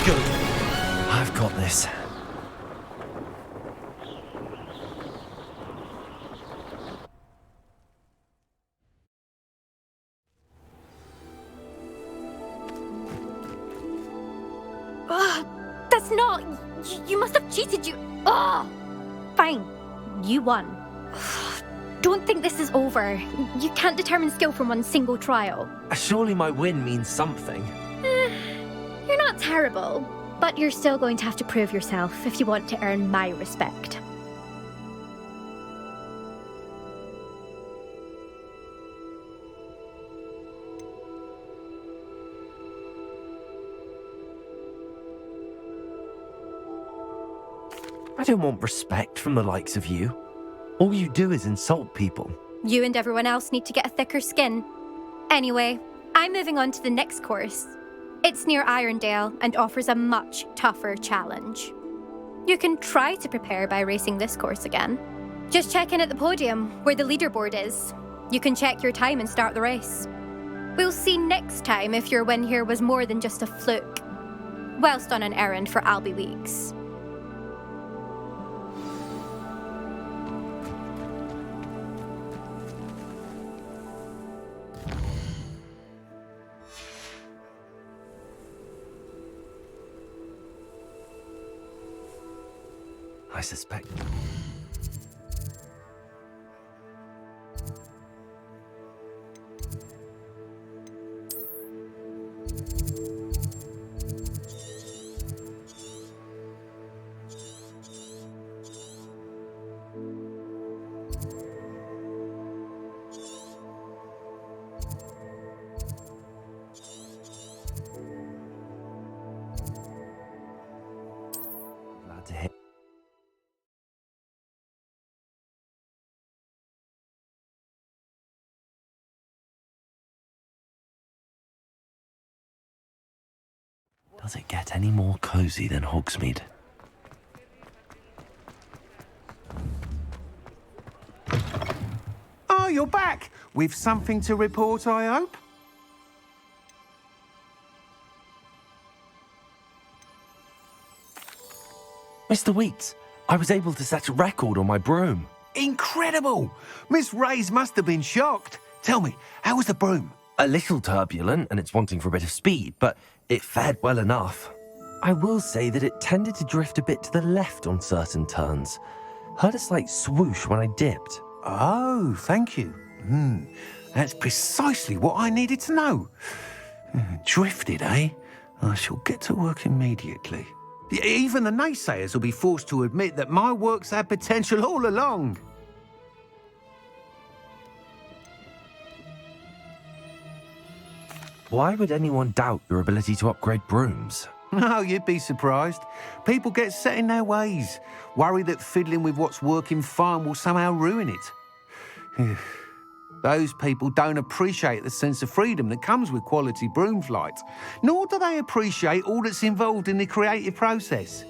Good. I've got this. That's not... You must have cheated, you... Ugh! Fine. You won. Don't think this is over. You can't determine skill from one single trial. Surely my win means something. You're not terrible, but you're still going to have to prove yourself if you want to earn my respect. I don't want respect from the likes of you. All you do is insult people. You and everyone else need to get a thicker skin. Anyway, I'm moving on to the next course. It's near Irondale and offers a much tougher challenge. You can try to prepare by racing this course again. Just check in at the podium, where the leaderboard is. You can check your time and start the race. We'll see next time if your win here was more than just a fluke. Whilst on an errand for Albie Weeks. I suspect. Glad to hear. Does it get any more cozy than Hogsmeade? Oh, you're back! With something to report, I hope? Mr. Weeks, I was able to set a record on my broom. Incredible! Miss Reyes must have been shocked. Tell me, how was the broom? A little turbulent, and it's wanting for a bit of speed, but it fared well enough. I will say that it tended to drift a bit to the left on certain turns. Heard a slight swoosh when I dipped. Oh, thank you. That's precisely what I needed to know. Drifted, eh? I shall get to work immediately. Even the naysayers will be forced to admit that my work's had potential all along. Why would anyone doubt your ability to upgrade brooms? No, you'd be surprised. People get set in their ways, worry that fiddling with what's working fine will somehow ruin it. Those people don't appreciate the sense of freedom that comes with quality broom flight, nor do they appreciate all that's involved in the creative process.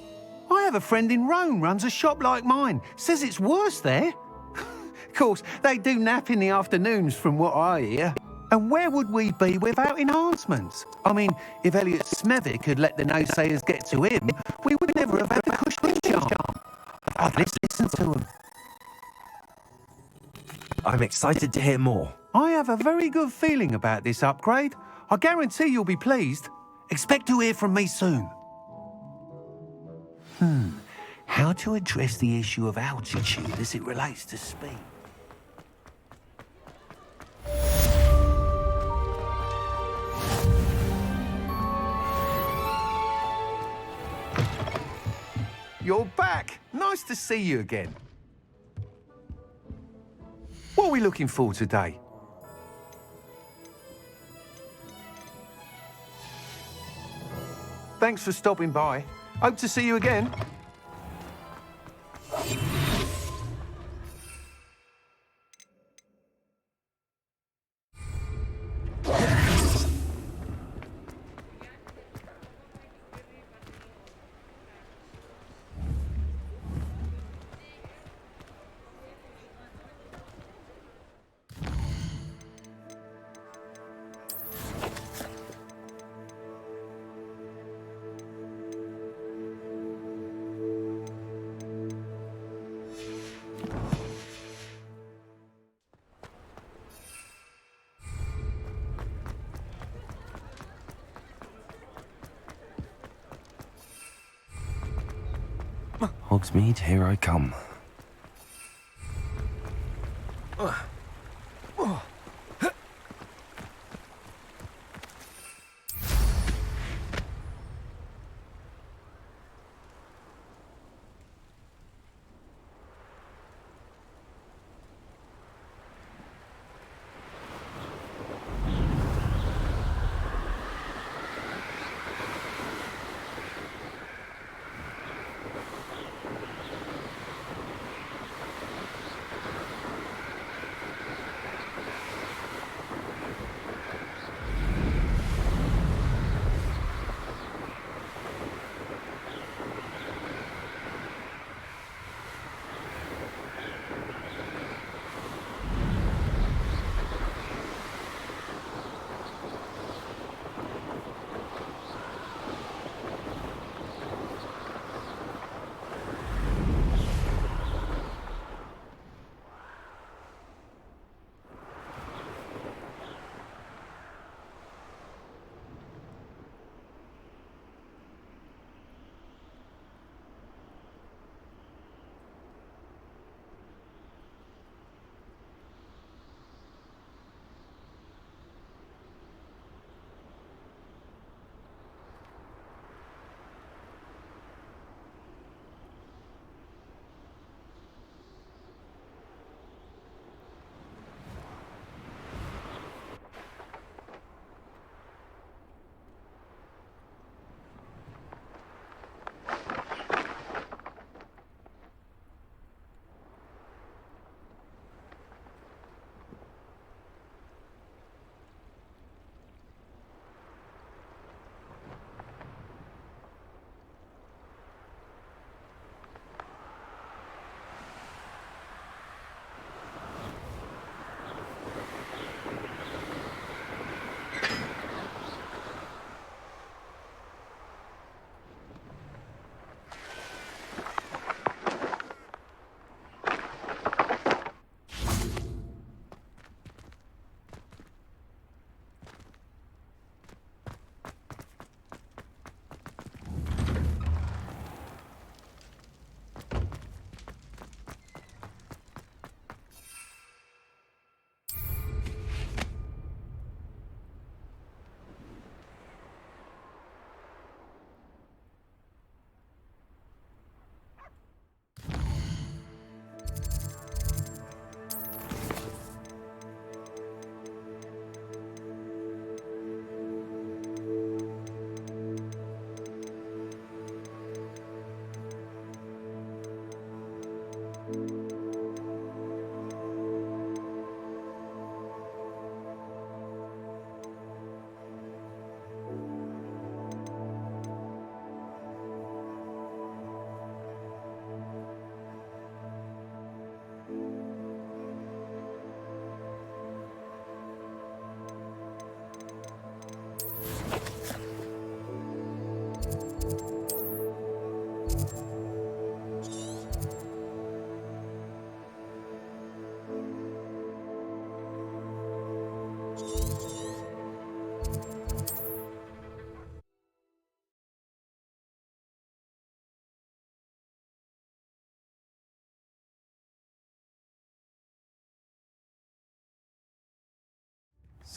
I have a friend in Rome runs a shop like mine, says it's worse there. Of course, they do nap in the afternoons from what I hear. And where would we be without enhancements? I mean, if Elliot Smethwick had let the naysayers get to him, we would never have had the cushioning charm. I'd listen to him. I'm excited to hear more. I have a very good feeling about this upgrade. I guarantee you'll be pleased. Expect to hear from me soon. How to address the issue of altitude as it relates to speed? You're back. Nice to see you again. What are we looking for today? Thanks for stopping by. Hope to see you again. Hogsmeade, here I come.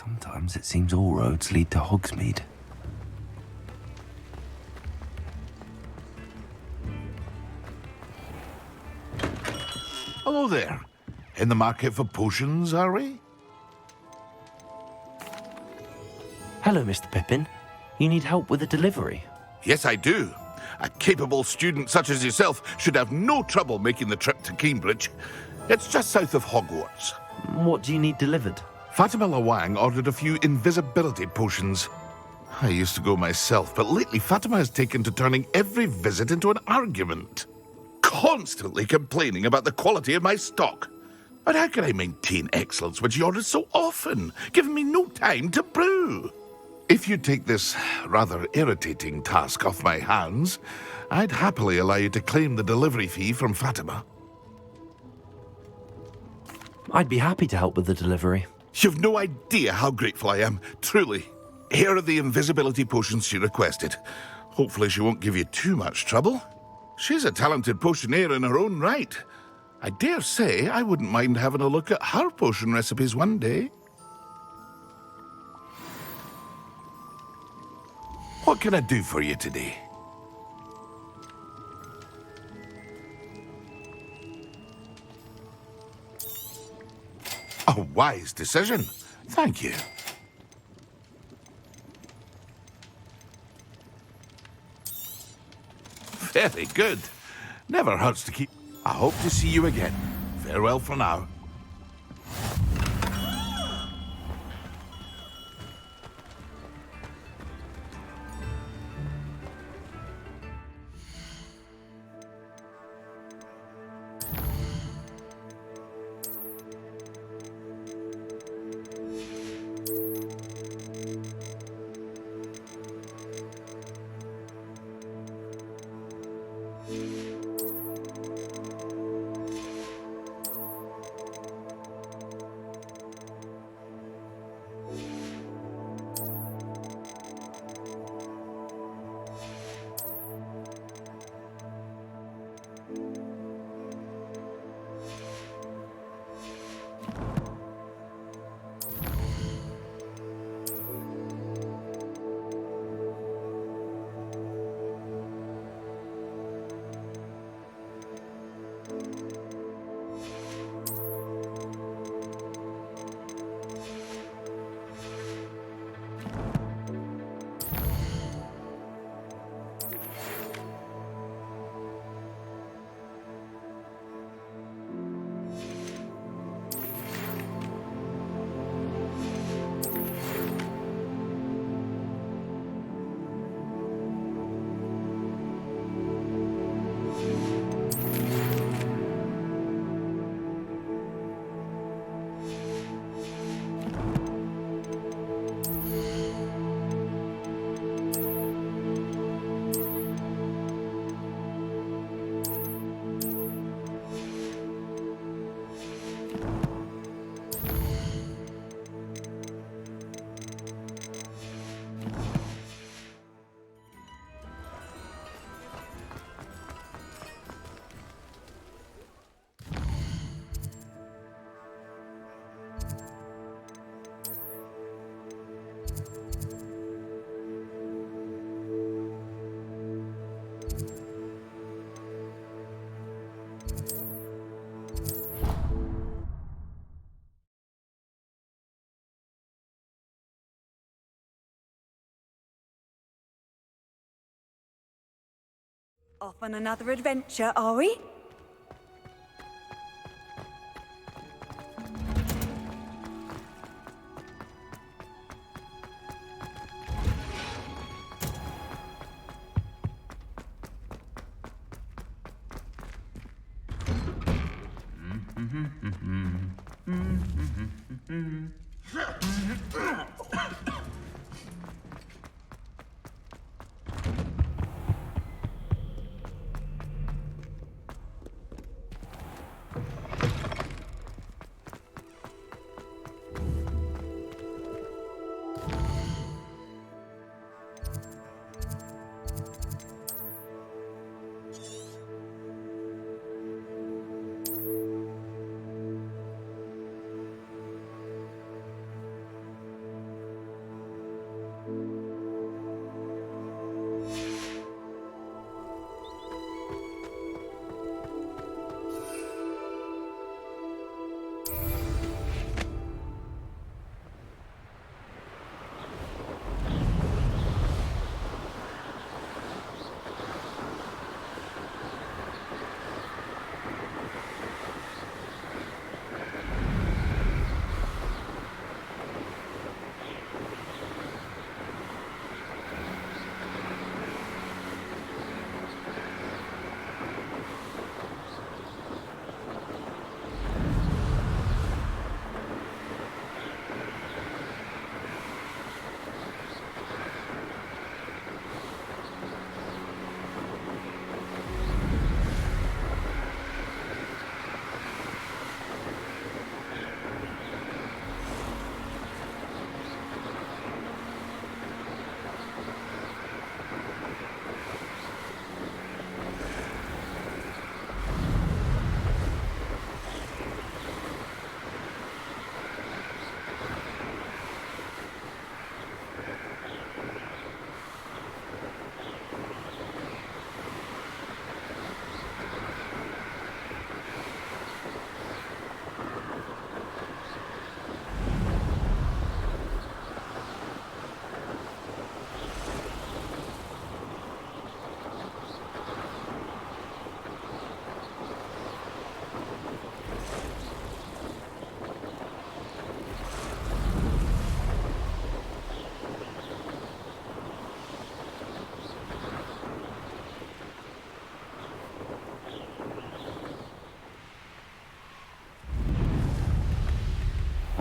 Sometimes it seems all roads lead to Hogsmeade. Hello there. In the market for potions, are we? Hello, Mr. Pippin. You need help with a delivery? Yes, I do. A capable student such as yourself should have no trouble making the trip to Cambridge. It's just south of Hogwarts. What do you need delivered? Fatima Lawang ordered a few invisibility potions. I used to go myself, but lately Fatima has taken to turning every visit into an argument. Constantly complaining about the quality of my stock. But how can I maintain excellence when she orders so often, giving me no time to brew? If you take this rather irritating task off my hands, I'd happily allow you to claim the delivery fee from Fatima. I'd be happy to help with the delivery. You've no idea how grateful I am, truly. Here are the invisibility potions she requested. Hopefully she won't give you too much trouble. She's a talented potioneer in her own right. I dare say I wouldn't mind having a look at her potion recipes one day. What can I do for you today? A wise decision. Thank you. Very good. Never hurts to keep... I hope to see you again. Farewell for now. Off on another adventure, are we?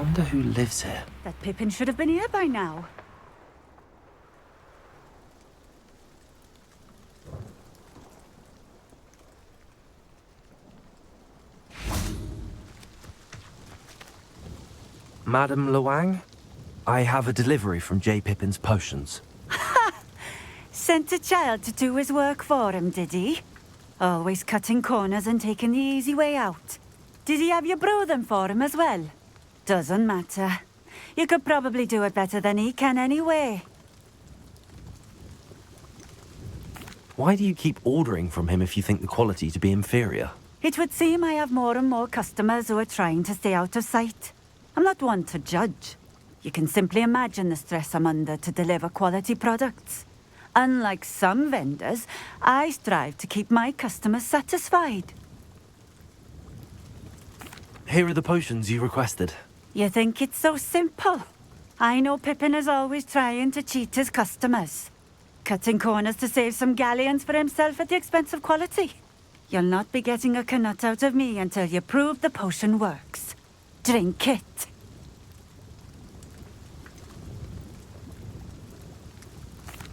wonder who lives here. That Pippin should have been here by now. Madam Luang, I have a delivery from J. Pippin's potions. Sent a child to do his work for him, did he? Always cutting corners and taking the easy way out. Did he have you brew them for him as well? Doesn't matter. You could probably do it better than he can anyway. Why do you keep ordering from him if you think the quality to be inferior? It would seem I have more and more customers who are trying to stay out of sight. I'm not one to judge. You can simply imagine the stress I'm under to deliver quality products. Unlike some vendors, I strive to keep my customers satisfied. Here are the potions you requested. You think it's so simple? I know Pippin is always trying to cheat his customers. Cutting corners to save some galleons for himself at the expense of quality. You'll not be getting a knut out of me until you prove the potion works. Drink it.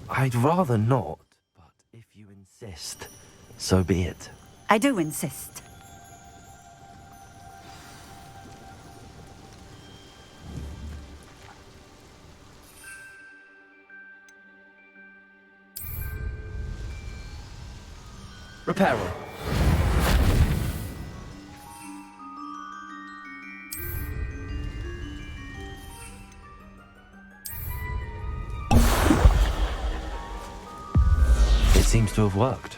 I'd rather not, but if you insist, so be it. I do insist. Reparo. It seems to have worked.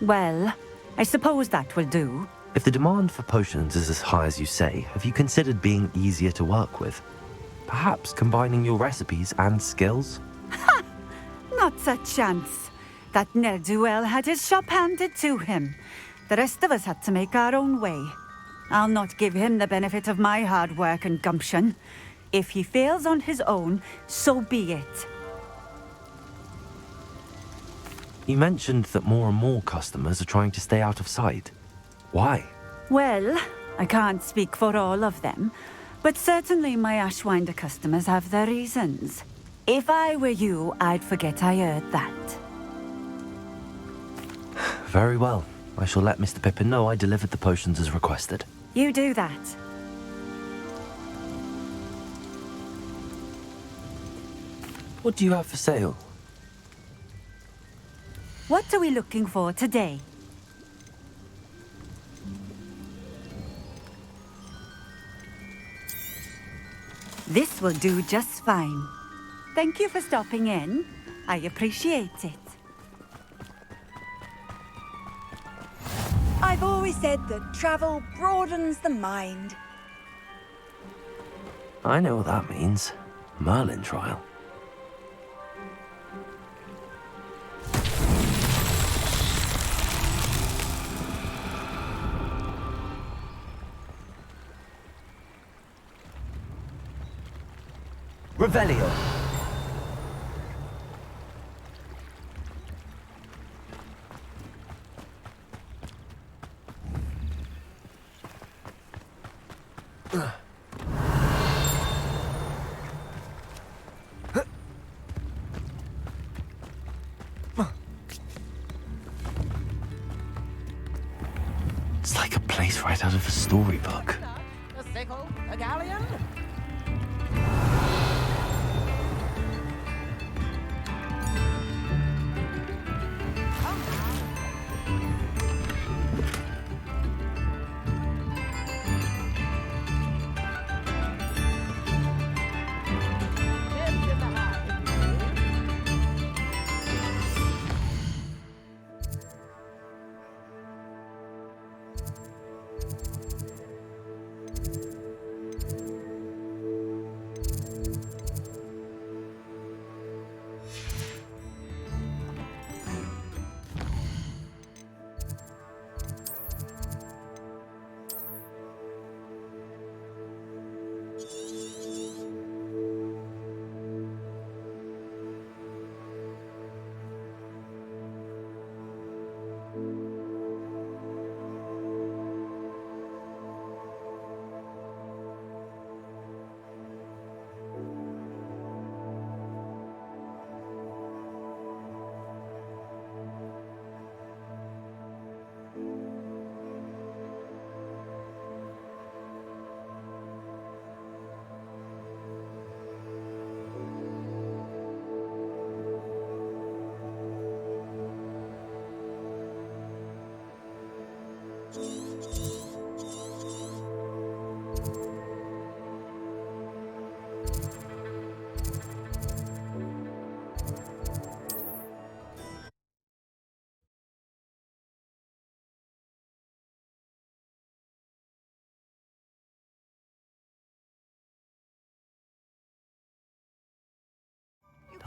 Well, I suppose that will do. If the demand for potions is as high as you say, have you considered being easier to work with? Perhaps combining your recipes and skills? Not a chance. That ne'er-do-well had his shop handed to him. The rest of us had to make our own way. I'll not give him the benefit of my hard work and gumption. If he fails on his own, so be it. You mentioned that more and more customers are trying to stay out of sight. Why? Well, I can't speak for all of them, but certainly my Ashwinder customers have their reasons. If I were you, I'd forget I heard that. Very well. I shall let Mr. Pippin know I delivered the potions as requested. You do that. What do you have for sale? What are we looking for today? This will do just fine. Thank you for stopping in. I appreciate it. I've always said that travel broadens the mind. I know what that means. Merlin trial. Revelio. It's like a place right out of a storybook. A sickle, a galleon?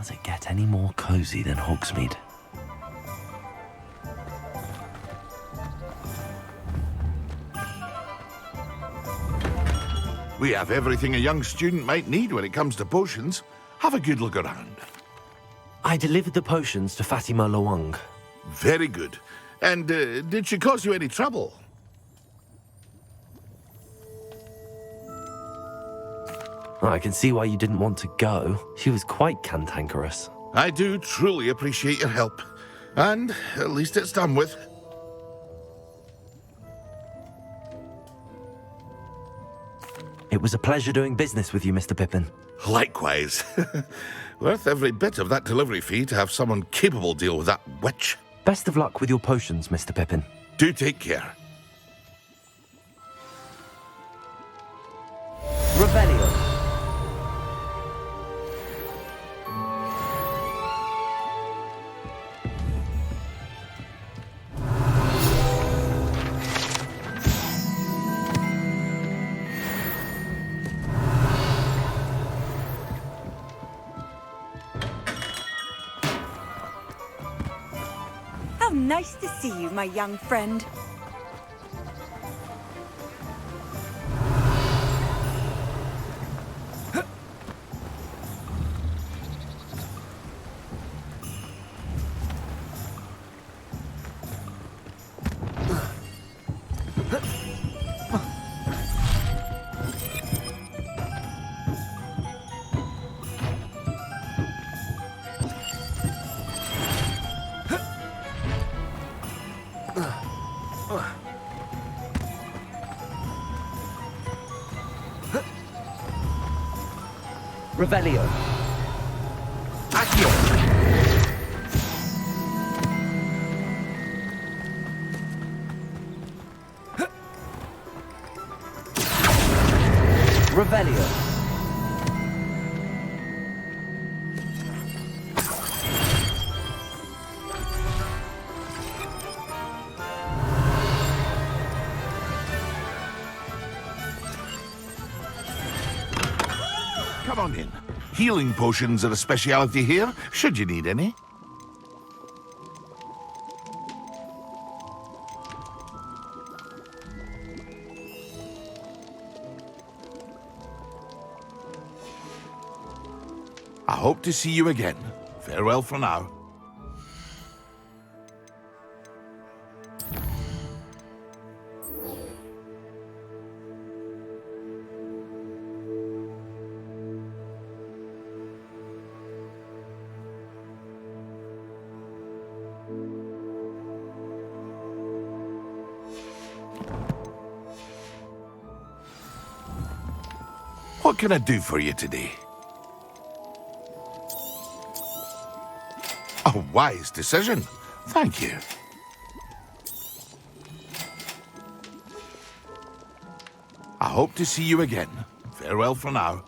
Does it get any more cozy than Hogsmeade? We have everything a young student might need when it comes to potions. Have a good look around. I delivered the potions to Fatima Lawang. Very good. And did she cause you any trouble? I can see why you didn't want to go. She was quite cantankerous. I do truly appreciate your help. And at least it's done with. It was a pleasure doing business with you, Mr. Pippin. Likewise. Worth every bit of that delivery fee to have someone capable deal with that witch. Best of luck with your potions, Mr. Pippin. Do take care. Revelio. How nice to see you, my young friend. Revelio. Accio. Revelio. Come on in. Healing potions are a speciality here, should you need any. I hope to see you again. Farewell for now. What can I do for you today? A wise decision. Thank you. I hope to see you again. Farewell for now.